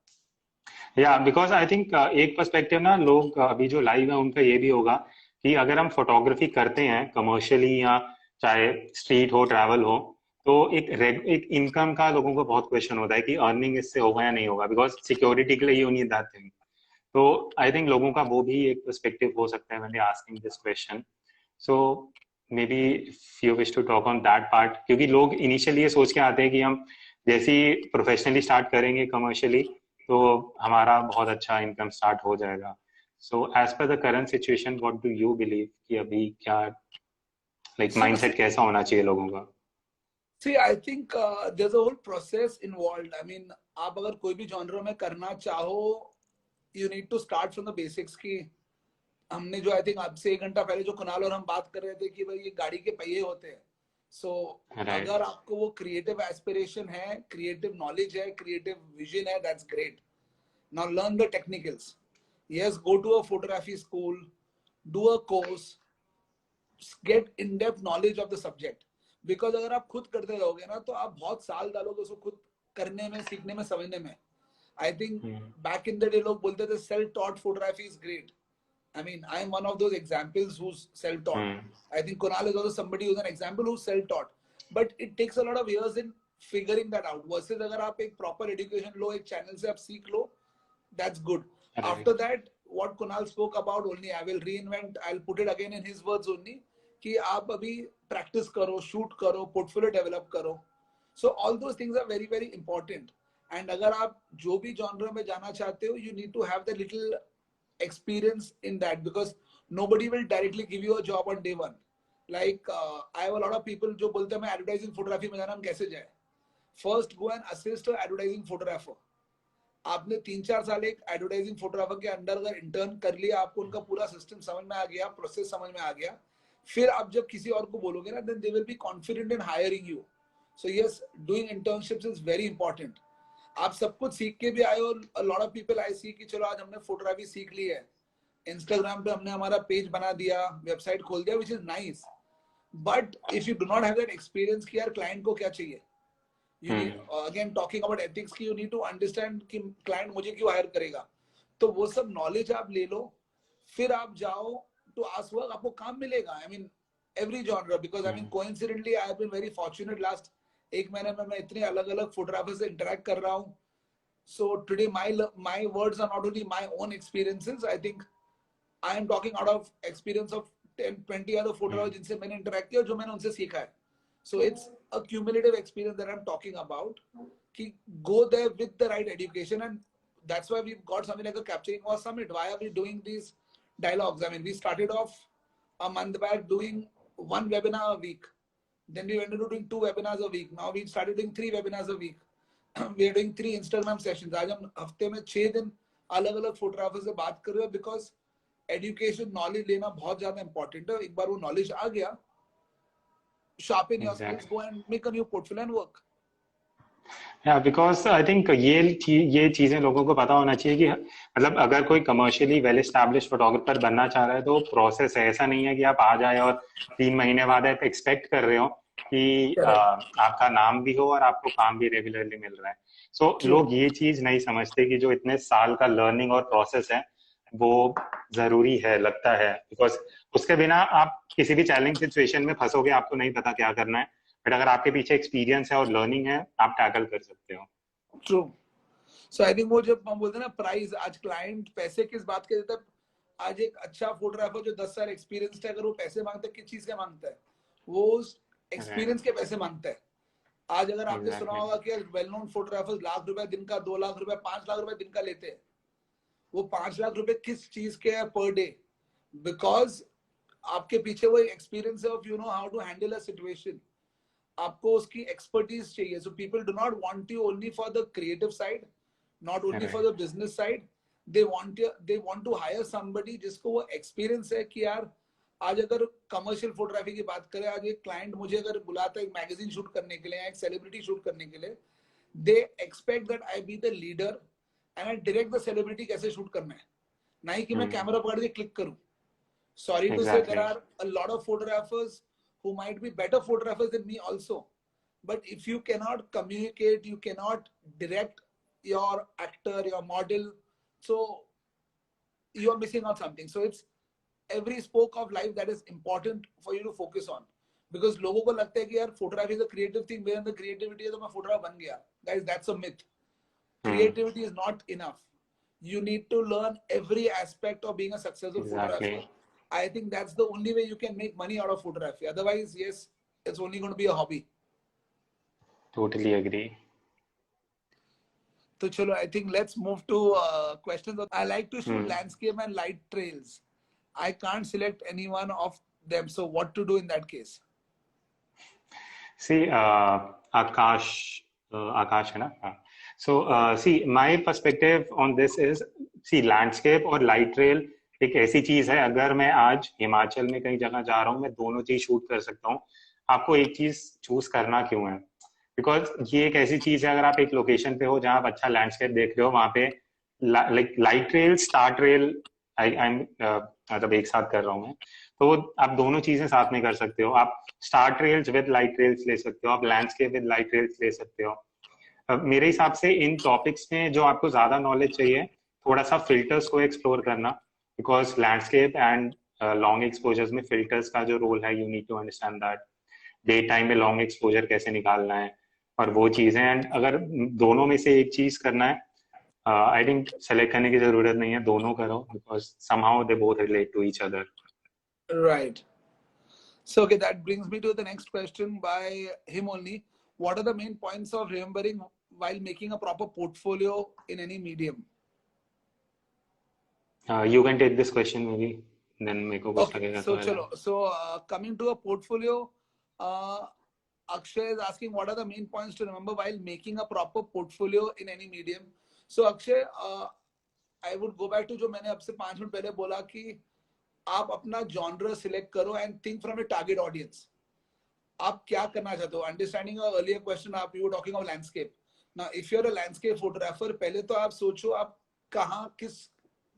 Yeah, because I think एक perspective ना, लोग अभी जो live है उनका ये भी होगा कि अगर हम फोटोग्राफी करते हैं कमर्शियली या चाहे स्ट्रीट हो, ट्रैवल हो, तो एक इनकम का लोगों को बहुत क्वेश्चन होता है कि अर्निंग इससे होगा या नहीं होगा, बिकॉज सिक्योरिटी के लिए यू नीड दैट थिंग. तो आई थिंक लोगों का वो भी एक पर्सपेक्टिव हो सकता है when they asking this question. So maybe if you wish to talk on that part, क्योंकि लोग इनिशियली ये सोच के आते हैं कि हम जैसे ही प्रोफेशनली स्टार्ट करेंगे कमर्शियली तो हमारा बहुत अच्छा इनकम स्टार्ट हो जाएगा. So as per the current situation, what do you believe कि अभी क्या like mindset कैसा होना चाहिए लोगों का? See, I think there's a whole process involved. I mean, आप अगर कोई भी जॉनर में करना चाहो, you need to start from the basics. की हमने जो आई थिंक आपसे 1 घंटा पहले जो कुणाल और हम बात कर रहे थे कि भाई ये गाड़ी के पहिए होते हैं, सो Right. अगर आपको वो क्रिएटिव एस्पिरेशन है, क्रिएटिव नॉलेज है, क्रिएटिव विजन है, that's great. Now learn the technicals. Yes, go to a photography school, do a course, get in depth knowledge of the subject. Because अगर आप खुद करते रहोगे ना तो आप बहुत साल डालोगे उसको खुद करने में, सीखने में, समझने में. I think back in the day लोग बोलते थे self taught photography is great. I mean, I am one of those examples who's self taught. I think Kunal is also somebody who's an example who's self taught. But it takes a lot of years in figuring that out. Versus अगर आप एक proper education लो, एक channel से आप सीख लो, that's good. Right. After that, what Kunal spoke about only, I will reinvent, I'll put it again in his words only, कि आप अभी practice करो, shoot करो, portfolio develop करो. So all those things are very, very important. And अगर आप जो भी genre में जाना चाहते हो, you need to have the little experience in that, because nobody will directly give you a job on day one. Like I have a lot of people जो बोलते हैं मैं advertising photography में जाना, हम कैसे जाए? First go and assist a advertising photographer. आपने 3-4 साल एक एडवर्टाइजिंग फोटोग्राफर के अंडर अगर इंटर्न कर लिया, आपको उनका पूरा सिस्टम समझ में आ गया, प्रोसेस समझ में आ गया, फिर आप जब किसी और को बोलोगे ना, then they will be confident in hiring you. So yes, doing internships is very important. आप सब कुछ सीख के भी आए हो. A lot of people I see कि चलो आज हमने फोटोग्राफी सीख ली है, इंस्टाग्राम पे हमने हमारा पेज बना दिया, वेबसाइट खोल दिया, which is nice. But if you do not have that experience कि यार क्लाइंट को क्या चाहिए, you need again talking about ethics कि you need to understand कि client मुझे क्यों hire करेगा. तो वो सब knowledge आप ले लो, फिर आप जाओ to ask work, आपको काम मिलेगा. I mean every genre, because I mean coincidentally I have been very fortunate last एक महीने में मैं इतने अलग अलग फोटोग्राफर से interact कर रहा हूँ. So today my words are not only my own experiences. I think I am talking out of experience of 10-20 other photographers जिनसे मैंने interact किया, जो मैंने उनसे सीखा है. So it's a cumulative experience that I'm talking about. Ki go there with the right education, and that's why we've got something like a Capturing War Summit. Why are we doing these dialogues? I mean, we started off a month back doing one webinar a week. Then we went into doing 2 webinars a week. Now we started doing 3 webinars a week. We are doing 3 Instagram sessions. आज हम हफ्ते में 6 दिन अलग-अलग photographer से बात कर रहे हैं, because education knowledge लेना बहुत ज्यादा important है. एक बार वो knowledge आ गया, sharpen your skills, go and make a new portfolio and work. Yeah, because I think ये चीजें लोगों को पता होना चाहिए कि मतलब अगर कोई कमर्शियली वेल एस्टैब्लिश्ड फोटोग्राफर बनना चाह रहा है तो प्रोसेस है. ऐसा नहीं है कि आप आ जाए और 3 महीने बाद आप एक्सपेक्ट कर रहे हो कि आपका नाम भी हो और आपको काम भी रेगुलरली मिल रहा है. सो लोग ये चीज नहीं समझते कि जो इतने साल का लर्निंग और प्रोसेस है वो जरूरी है, लगता है. बिकॉज उसके बिना आप किसी भी चैलेंजिंग सिचुएशन में फंसोगे, आपको नहीं पता क्या करना है. बट अगर आपके पीछे एक्सपीरियंस है और लर्निंग है, आप टैकल कर सकते हो. ट्रू. सो आई थिंक वो जब हम बोलते हैं ना प्राइस, आज क्लाइंट पैसे किस बात के देता है. आज एक अच्छा फोटोग्राफर जो 10 साल एक्सपीरियंस है, अगर वो पैसे मांगता है, किस चीज के मांगता है? वो एक्सपीरियंस के पैसे मांगता है. आज अगर आपने सुना होगा कि वेल नोन फोटोग्राफर्स लाख रुपए दिन का, 2 लाख रुपए, 5 लाख रुपए दिन का लेते हैं. वो 5 लाख रुपए किस चीज के है पर डे? बिकॉज आपके पीछे वो एक्सपीरियंस है of you know how to handle a situation. आपको उसकी एक्सपर्टीज चाहिए. So people do not want you only for the creative side, not only for the business side. They want to hire somebody जिसको वो experience है कि यार आज अगर कमर्शियल फोटोग्राफी की बात करें, आज एक क्लाइंट मुझे अगर बुलाता है एक मैगजीन शूट करने के लिए या एक सेलिब्रिटी शूट करने के लिए, they expect that I be the leader and I direct the celebrity कैसे शूट करना है, नहीं कि मैं कैमरा पकड़ के क्लिक करूं. Sorry to say, there are a lot of photographers who might be better photographers than me also. But if you cannot communicate, you cannot direct your actor, your model, so you are missing out something. So it's every spoke of life that is important for you to focus on. Because लोगों को लगता है कि यार photography is a creative thing, मेरे अंदर creativity है तो मैं photographer बन गया. Guys, that's a myth. Creativity is not enough. You need to learn every aspect of being a successful photographer. I think that's the only way you can make money out of photography. Otherwise, yes, it's only going to be a hobby. Totally agree. So, chalo, I think let's move to questions. I like to shoot landscape and light trails. I can't select any one of them. So, what to do in that case? See, Akash है ना? So, see, my perspective on this is, see, landscape और light trail एक ऐसी चीज है, अगर मैं आज हिमाचल में कहीं जगह जा रहा हूँ, मैं दोनों चीज शूट कर सकता हूँ. आपको एक चीज चूज करना क्यों है, बिकॉज ये एक ऐसी चीज है, अगर आप एक लोकेशन पे हो जहाँ आप अच्छा लैंडस्केप देख रहे हो, वहां पे like light rail, start rail, I am मतलब एक साथ कर रहा हूँ मैं, तो आप दोनों चीजें साथ में कर सकते हो। आप start rails with light rails ले सकते हो, आप लैंडस्केप विद लाइट रेल्स ले सकते हो। मेरे हिसाब से इन टॉपिक्स में जो आपको ज्यादा नॉलेज चाहिए, थोड़ा सा फिल्टर्स को एक्सप्लोर करना, because landscape and long exposures में फिल्टर्स का जो रोल है, you need to understand that day time में लॉन्ग एक्सपोजर कैसे निकालना है और वो चीजें। एंड अगर दोनों में से एक चीज करना है, आई थिंक सेलेक्ट करने की जरूरत नहीं है, दोनों करो, because somehow they both relate to each other. Right. So, okay, that brings me to the next question by him only. What are the main points of remembering while making a proper portfolio in any medium? You can take this question maybe, then मेरे को कुछ Okay, लगेगा so तो chalo. So coming to a portfolio, Akshay is asking what are the main points to remember while making a proper portfolio in any medium. So Akshay, I would go back to जो मैंने आपसे 5 minute पहले बोला कि आप अपना genre select करो and think from a target audience. आप क्या करना चाहते हो? अंडरस्टैंडिंग अ अर्लियर क्वेश्चन, आप you were talking of landscape. Now if you are a landscape photographer, पहले तो आप सोचो आप कहाँ, किस,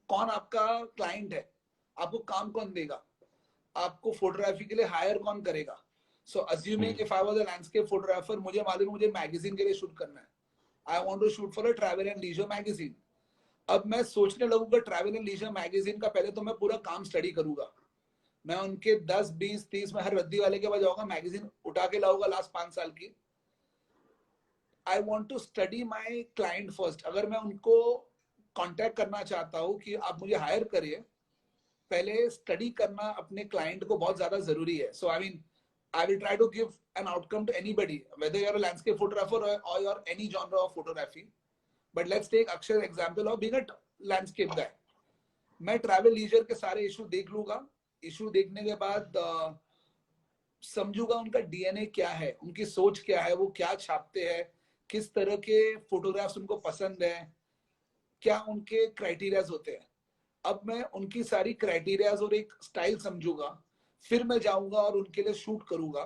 कौन आपका क्लाइंट है, आपको काम कौन देगा, आपको फोटोग्राफी के लिए हायर कौन करेगा. So assuming if I was a landscape photographer, मुझे मालूम है मुझे मैगजीन के लिए शूट करना है. I want to shoot for a travel and leisure magazine. अब मैं सोचने लगूंगा ट्रैवल एंड लीजर मैगजीन का, पहले तो मैं पूरा काम स्टडी करूंगा. मैं उनके 10, 20, 30 में हर रद्दी वाले के पास जाऊंगा, मैगजीन उठा के लाऊंगा लास्ट 5 साल की. I want to study my client first. अगर मैं उनको कांटेक्ट करना चाहता हूँ कि आप मुझे हायर करिए, पहले स्टडी करना अपने क्लाइंट को बहुत ज्यादा जरूरी है. So I mean I will try to give an outcome to anybody, whether you're a landscape photographer or you're any genre of photography. But let's take Akshay's example of being a landscape guy. मैं travel leisure के सारे issue देख लूंगा. Issue देखने के बाद समझूंगा उनका DNA क्या है, उनकी सोच क्या है, वो क्या छापते हैं, किस तरह के फोटोग्राफ्स उनको पसंद है, क्या उनके क्राइटेरियाज होते हैं. अब मैं उनकी सारी क्राइटेरियाज और एक स्टाइल समझूंगा, फिर मैं जाऊंगा और उनके लिए शूट करूंगा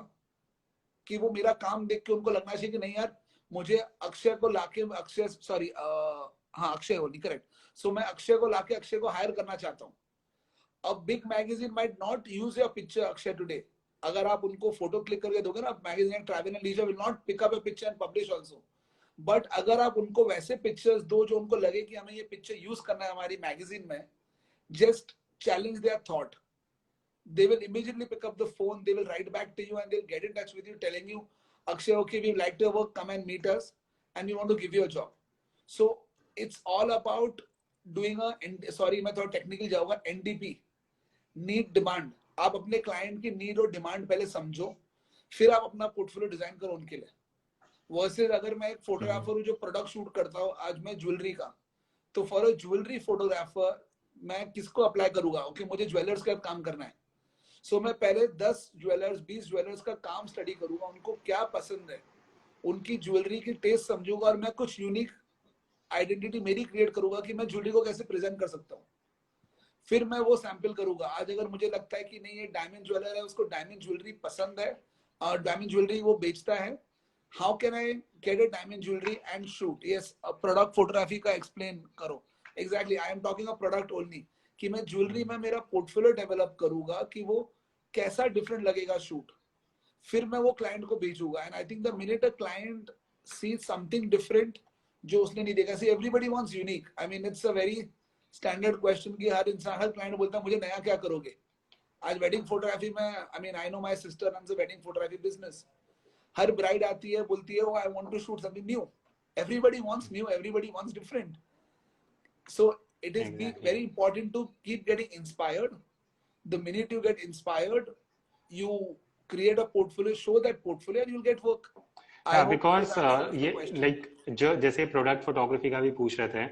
कि वो मेरा काम देख के उनको लगना चाहिए कि नहीं यार, मुझे अक्षय को लाके, अक्षय सॉरी हाँ अक्षय होनी करेक्ट. सो मैं अक्षय को लाके अक्षय को हायर करना चाहता हूँ. अब big magazine might not use your picture अक्षय टुडे. अगर आप उनको फोटो क्लिक करके दोगे ना, magazine travel and leisure will not pick up a picture and publish also. But अगर आप उनको वैसे पिक्चर्स दो जो उनको लगे कि हमें ये पिक्चर यूज करना है हमारी मैगजीन में, just challenge their thought, they will immediately pick up the phone, they will write back to you and they'll get in touch with you telling you, Akshay, okay, we like your work, come and meet us and we want to give you a job. So it's all about doing a, sorry मैं थोड़ा technical जाऊंगा, NDP, need demand. आप अपने client की need और demand पहले समझो, फिर आप अपना पोर्टफोलियो डिजाइन करो उनके लिए. वर्सेस अगर मैं एक फोटोग्राफर हूँ जो प्रोडक्ट शूट करता हूँ, आज मैं ज्वेलरी का, तो फॉर अ ज्वेलरी फोटोग्राफर मैं किसको अप्लाई करूंगा? ओके, मुझे ज्वेलर्स का काम करना है. सो मैं पहले 10 ज्वेलर्स, 20 ज्वेलर्स का काम स्टडी करूंगा, उनको क्या पसंद है, उनकी ज्वेलरी की टेस्ट समझूंगा और मैं कुछ यूनिक आइडेंटिटी मेरी क्रिएट करूंगा कि मैं ज्वेलरी को कैसे प्रेजेंट कर सकता हूँ. फिर मैं वो सैंपल करूंगा. आज अगर मुझे लगता है कि नहीं ये डायमंड ज्वेलर है, उसको डायमंड ज्वेलरी पसंद है और डायमंड ज्वेलरी वो बेचता है, how can I get a diamond jewellery and shoot. Yes, product photography का एक्सप्लेन करो. Exactly, I am talking a product only, कि मैं ज्वेलरी में मेरा पोर्टफोलियो डेवलप करूंगा कि वो कैसा डिफरेंट लगेगा शूट. फिर मैं वो क्लाइंट को भेजूंगा. And I think the minute a client see something different जो उसने नहीं देखा, see everybody wants unique. I mean it's a very standard question कि हर इंसान, हर क्लाइंट बोलता है मुझे नया क्या करोगे. आज वेडिंग फोटोग्राफी में, I mean I know my sister runs a wedding photography business. हर ब्राइड आती है, बोलती है I want to shoot something new. Everybody wants new, everybody wants different. So it is very important to keep getting inspired. The minute you get inspired, you create a portfolio, show that portfolio, and you'll get work. I hope because this answers the ये question. Like जो जैसे product photography का भी पूछ रहे थे,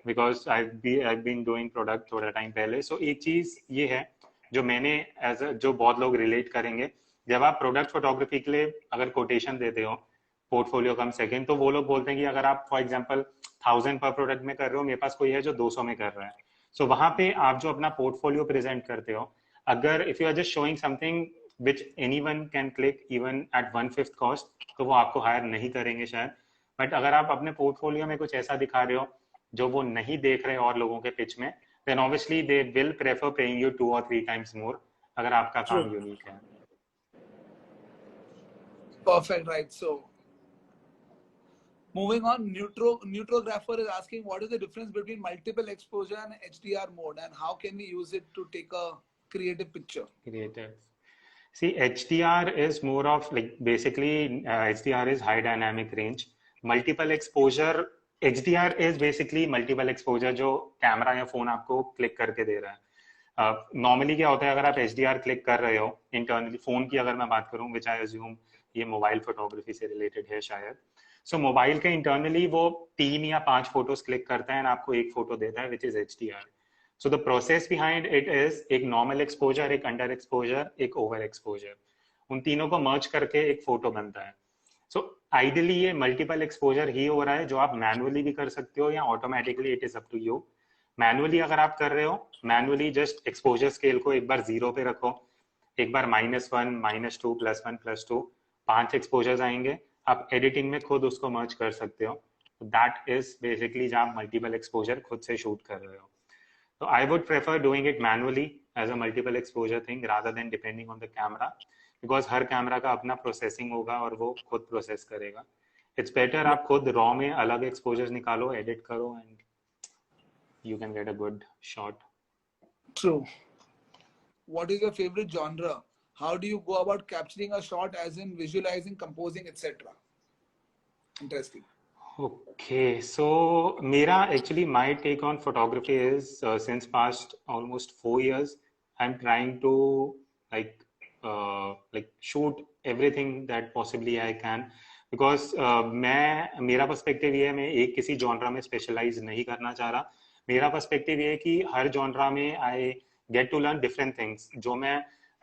because I been doing product थोड़ा time पहले. सो एक चीज ये है जो मैंने एज जो बहुत लोग रिलेट करेंगे, जब आप प्रोडक्ट फोटोग्राफी के लिए अगर कोटेशन देते हो पोर्टफोलियो कम सेकंड, तो वो लोग बोलते हैं कि अगर आप फॉर एग्जांपल 1000 पर प्रोडक्ट में कर रहे हो, मेरे पास कोई है जो 200 में कर रहा है. सो वहां पे आप जो अपना पोर्टफोलियो प्रेजेंट करते हो, अगर if you are just showing something which anyone can click even at 1/5 cost, तो वो आपको हायर नहीं करेंगे शायद। बट अगर आप अपने पोर्टफोलियो में कुछ ऐसा दिखा रहे हो जो वो नहीं देख रहे और लोगों के पिच में, then obviously they will prefer paying you 2 or 3 times more अगर आपका True. काम यूनिक है। Perfect, right? So, moving on, Neutrographer is asking what is the difference between multiple exposure and HDR mode, and how can we use it to take a creative picture? Creative. See, HDR is more of like basically HDR is high dynamic range. Multiple exposure, HDR is basically multiple exposure जो camera या phone आपको click करके दे रहा है। Normally क्या होता है, अगर आप HDR क्लिक कर रहे हो इंटरनली, फोन की अगर मैं बात करूं, विच आई अज्यूम ये मोबाइल फोटोग्राफी से रिलेटेड है शायद, सो मोबाइल के इंटरनली वो 3 या 5 फोटोज क्लिक करता है और आपको एक फोटो देता है which is HDR। So the process behind it is एक normal exposure, एक under exposure, एक over exposure, उन तीनों को merge करके एक फोटो बनता है। So ideally ये multiple exposure ही हो रहा है, जो आप manually भी कर सकते हो या automatically, it is up to you। manually अगर आप कर रहे हो, manually just exposure scale को एक बार 0 पे रखो, एक बार -1, -2, +1, +2, 5 exposures आएंगे, आप editing में खुद उसको merge कर सकते हो। That is basically जहाँ आप multiple exposure खुद से shoot कर रहे हो। So I would prefer doing it manually as a multiple exposure thing rather than depending on the camera, because her camera का अपना प्रोसेसिंग होगा और वो खुद प्रोसेस करेगा। It's better आप खुद रॉ में अलग एक्सपोजर्स निकालो, एडिट करो, and you can get a good shot. True. What is your favorite genre? How do you go about capturing a shot, as in visualizing, composing, etc.? Interesting. Okay, so मेरा actually my take on photography is since past almost 4 years, I'm trying to like shoot everything that possibly I can, because मैं मेरा perspective ये है, मैं एक किसी genre में specialise नहीं करना चाह रहा। मेरा पर्सपेक्टिव ये है कि हर जॉनरा में I get to learn different things. जो मैं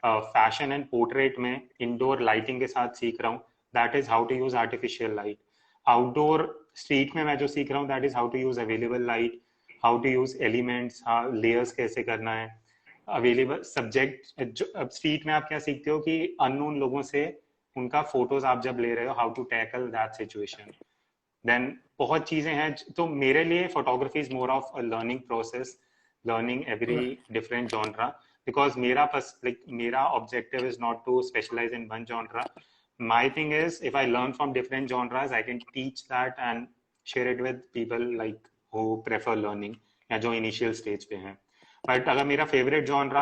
फैशन एंड पोर्ट्रेट में इंडोर लाइटिंग के साथ सीख रहा हूँ, that is how to use artificial light. Outdoor street में मैं जो सीख रहा हूँ, that is how to use available light, how to use elements, layers कैसे करना है, अवेलेबल सब्जेक्ट। अब स्ट्रीट में आप क्या सीखते हो कि अननोन लोगों से उनका फोटोज आप जब ले रहे हो, how to tackle that situation, then बहुत चीजें हैं। तो मेरे लिए photography is more of a learning process, learning every different genre, because मेरा objective is not to specialise in one genre. My thing is, if I learn from different genres, I can teach that and share it with people like who prefer learning या जो initial stage पे हैं। But अगर मेरा favorite genre,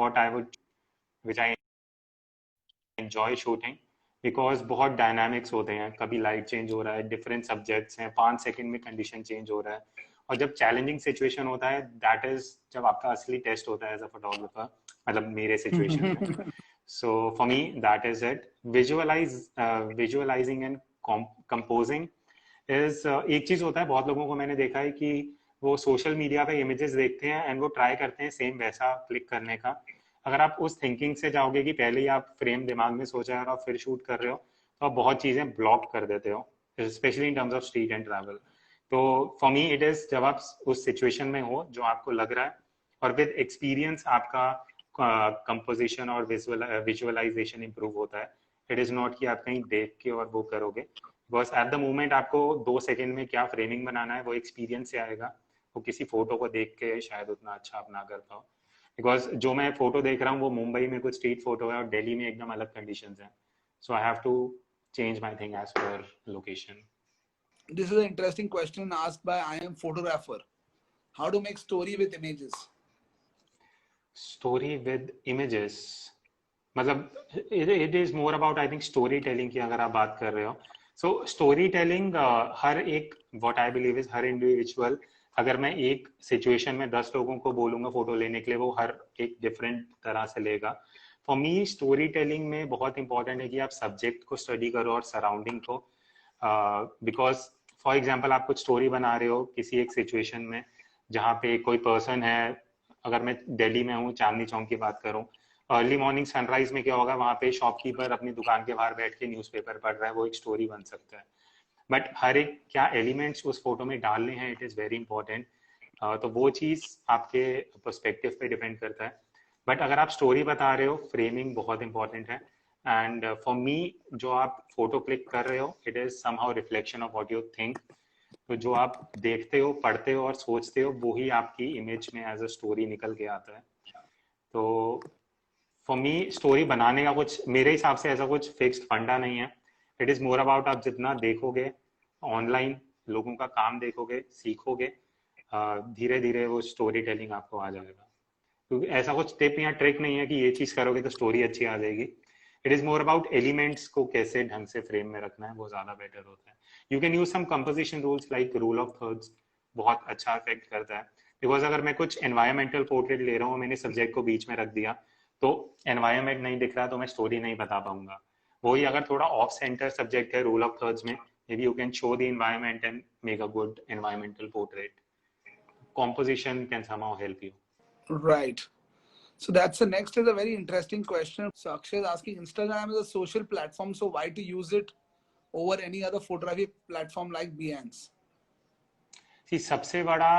what I would, which I enjoy shooting, because बहुत dynamics होते हैं, कभी light change हो रहा है, different subjects हैं, 5 सेकंड में condition change हो रहा है, और जब challenging situation होता है, that is जब आपका असली test होता है as a photographer, मतलब मेरे situation में। So for me, that is it. Visualizing and composing is एक चीज होता है। बहुत लोगों को मैंने देखा है कि वो सोशल मीडिया पे इमेजेस देखते हैं एंड वो ट्राई करते हैं सेम वैसा क्लिक करने का। अगर आप उस थिंकिंग से जाओगे कि पहले ही आप फ्रेम दिमाग में सोचा है और आप फिर शूट कर रहे हो, तो आप बहुत चीजें ब्लॉक कर देते हो, specially in terms of street and travel. तो फॉर मी इट इज, जब आप उस सिचुएशन में हो जो आपको लग रहा है, और विद एक्सपीरियंस आपका कंपोजिशन और विजुअलाइजेशन इंप्रूव होता है। इट इज नॉट कि आप कहीं देख के और वो करोगे, बिकॉज एट द मोमेंट आपको 2 सेकंड में क्या फ्रेमिंग बनाना है वो एक्सपीरियंस से आएगा, वो किसी फोटो को देख के शायद उतना अच्छा आप ना कर पाओ। बिकॉज जो मैं फोटो देख रहा हूँ वो मुंबई में कुछ स्ट्रीट फोटो है और दिल्ली में एकदम अलग कंडीशंस हैं, so I have to change my thing as per location. This is an interesting question asked by I am photographer. How to make story with images? Story with images, मतलब it is more about I think story telling की अगर आप बात कर रहे हो। So story telling हर एक, what I believe is her individual, अगर मैं एक सिचुएशन में 10 लोगों को बोलूंगा फोटो लेने के लिए, वो हर एक डिफरेंट तरह से लेगा। फॉर मी स्टोरी टेलिंग में बहुत इंपॉर्टेंट है कि आप सब्जेक्ट को स्टडी करो और सराउंडिंग को, बिकॉज फॉर एग्जाम्पल आप कुछ स्टोरी बना रहे हो किसी एक सिचुएशन में जहाँ पे कोई पर्सन है। अगर मैं दिल्ली में हूँ, चांदनी चौक की बात करूँ, अर्ली मॉर्निंग सनराइज में क्या होगा, वहाँ पे शॉपकीपर अपनी दुकान के बाहर बैठ के न्यूज़पेपर पढ़ रहा है, वो एक स्टोरी बन सकता है। बट हर एक क्या एलिमेंट्स उस फोटो में डालने हैं, इट इज़ वेरी इंपॉर्टेंट। तो वो चीज़ आपके पर्सपेक्टिव पे डिपेंड करता है। बट अगर आप स्टोरी बता रहे हो, फ्रेमिंग बहुत इंपॉर्टेंट है. एंड फॉर मी, जो आप फोटो क्लिक कर रहे हो, it is somehow reflection of what you think. तो जो आप देखते हो, पढ़ते हो और सोचते हो, वो ही आपकी इमेज में एज अ स्टोरी निकल के आता है. तो फॉर मी स्टोरी बनाने का कुछ, मेरे हिसाब से ऐसा कुछ फिक्स्ड फंडा नहीं है. इट इज मोर अबाउट आप जितना देखोगे ऑनलाइन, लोगों का काम देखोगे, सीखोगे, धीरे धीरे वो स्टोरी टेलिंग आपको आ जाएगा. क्योंकि ऐसा कुछ टिप या ट्रिक नहीं है कि ये चीज करोगे तो स्टोरी अच्छी आ जाएगी. It is more about elements को कैसे ढंग से फ्रेम में रखना है, वो ज्यादा बेटर होता है. You can use some composition rules like rule of thirds, बहुत अच्छा इफेक्ट करता है. बिकॉज अगर मैं कुछ एनवायरमेंटल पोर्ट्रेट ले रहा हूँ, मैंने सब्जेक्ट को बीच में रख दिया, तो एनवायरमेंट नहीं दिख रहा तो मैं स्टोरी नहीं बता पाऊंगा. वही अगर थोड़ा ऑफ सेंटर सब्जेक्ट है रूल ऑफ थर्ड्स में, may be you can show the environment and make a good environmental portrait. Composition can somehow help you. Right. So that's the next is a very interesting question. So Akshay is asking, Instagram is a social platform, so why to use it over any other photography platform like Behance? See, सबसे बड़ा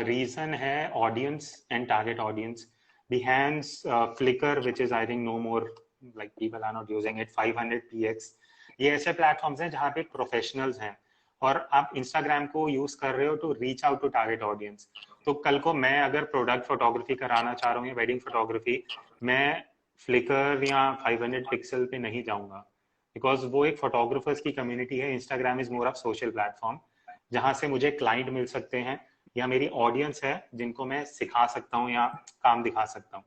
reason है audience and target audience. Behance, Flickr, which is I think no more, like people are not using it, 500px, ये ऐसे platforms हैं जहाँ पे professionals हैं, और आप इंस्टाग्राम को यूज कर रहे हो to reach out to target audience. तो कल को मैं अगर प्रोडक्ट फोटोग्राफी कराना चाह रहा हूँ या वेडिंग फोटोग्राफी, मैं फ्लिकर या 500 पिक्सल पे नहीं जाऊंगा, बिकॉज वो एक फोटोग्राफर्स की कम्युनिटी है. Instagram is more of social platform, जहां से मुझे क्लाइंट मिल सकते हैं या मेरी ऑडियंस है जिनको मैं सिखा सकता हूँ या काम दिखा सकता हूँ.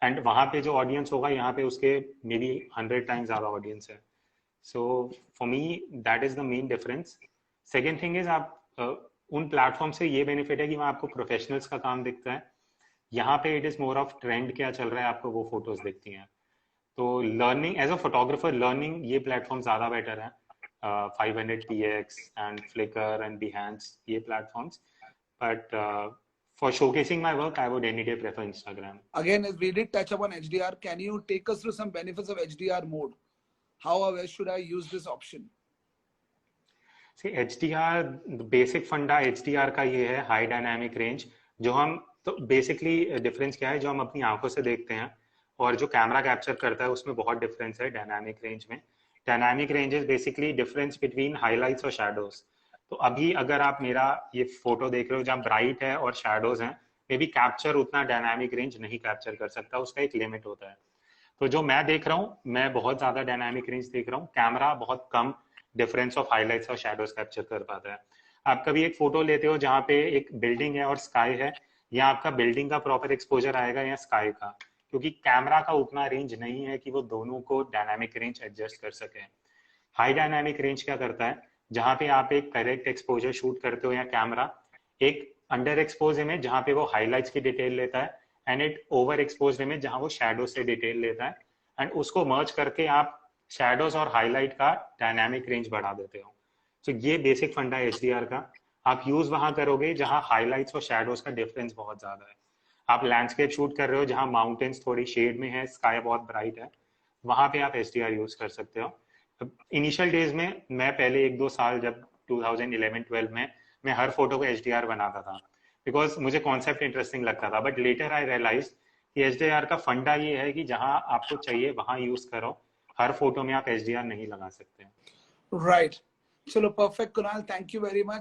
एंड वहां पे जो ऑडियंस होगा, यहाँ पे उसके मे बी 100 टाइम्स ज्यादा ऑडियंस है. So for me that is the main difference. Second thing is, आप उन प्लेटफॉर्म से ये बेनिफिट है कि वहाँ आपको प्रोफेशनल्स का काम दिखता है. यहाँ पे it is more of trend क्या चल रहा है, आपको वो फोटोज दिखती हैं. तो learning as a photographer, learning ये प्लेटफॉर्म ज्यादा बेटर है. 500px and Flickr and Behance, ये platforms. But for showcasing my work, I would any day prefer Instagram. Again, as we did touch upon HDR, can you take us through some benefits of HDR mode? How or where should I use this option? See, HDR, the basic फंडा HDR का ये है, high dynamic range. जो हम, तो basically difference क्या है, जो हम अपनी आंखों से देखते हैं और जो कैमरा कैप्चर करता है, उसमें बहुत डिफरेंस है डायनामिक रेंज में. Dynamic range is basically difference between highlights और शैडोज. तो अभी अगर आप मेरा ये फोटो देख रहे हो जहाँ ब्राइट है और शैडोज हैं, मे बी कैप्चर उतना डायनामिक रेंज नहीं कैप्चर कर सकता, उसका एक लिमिट होता है. तो जो मैं देख रहा हूँ, मैं बहुत ज्यादा डायनामिक रेंज देख रहा हूँ, कैमरा बहुत कम डिफरेंस ऑफ हाईलाइट्स और शैडोज कैप्चर कर पाता है. आप कभी एक फोटो लेते हो जहाँ पे एक बिल्डिंग है और स्काई है, या आपका बिल्डिंग का प्रॉपर एक्सपोजर आएगा या स्काई का, क्योंकि कैमरा का उतना रेंज नहीं है कि वो दोनों को डायनामिक रेंज एडजस्ट कर सके. हाई डायनामिक रेंज क्या करता है, जहां पे आप एक करेक्ट एक्सपोजर शूट करते हो या कैमरा, एक अंडर एक्सपोज इमेज जहां पे वो हाईलाइट्स की डिटेल लेता है, एंड एक ओवर एक्सपोज इमेज जहां वो शैडो से डिटेल लेता है, एंड उसको मर्ज करके आप शैडोज और हाईलाइट का डायनामिक रेंज बढ़ा देते हो. तो ये बेसिक फंडा है HDR का. आप यूज वहां करोगे जहां हाईलाइट्स और शैडोज का डिफरेंस बहुत ज्यादा है. आप लैंडस्केप शूट कर रहे हो जहां माउंटेन्स थोड़ी शेड में है, स्काई बहुत ब्राइट है, वहां पे आप HDR यूज कर सकते हो. इनिशियल डेज में, मैं पहले 1-2 साल जब 2011-12 में, मैं हर फोटो को HDR बनाता था, बिकॉज मुझे कॉन्सेप्ट इंटरेस्टिंग लगता था. बट लेटर आई रियलाइज कि HDR का फंडा ये है कि जहां आपको चाहिए वहां यूज करो, हर फोटो में आप HDR नहीं लगा सकते. Right. Chalo, perfect, Kunal. Thank you very much.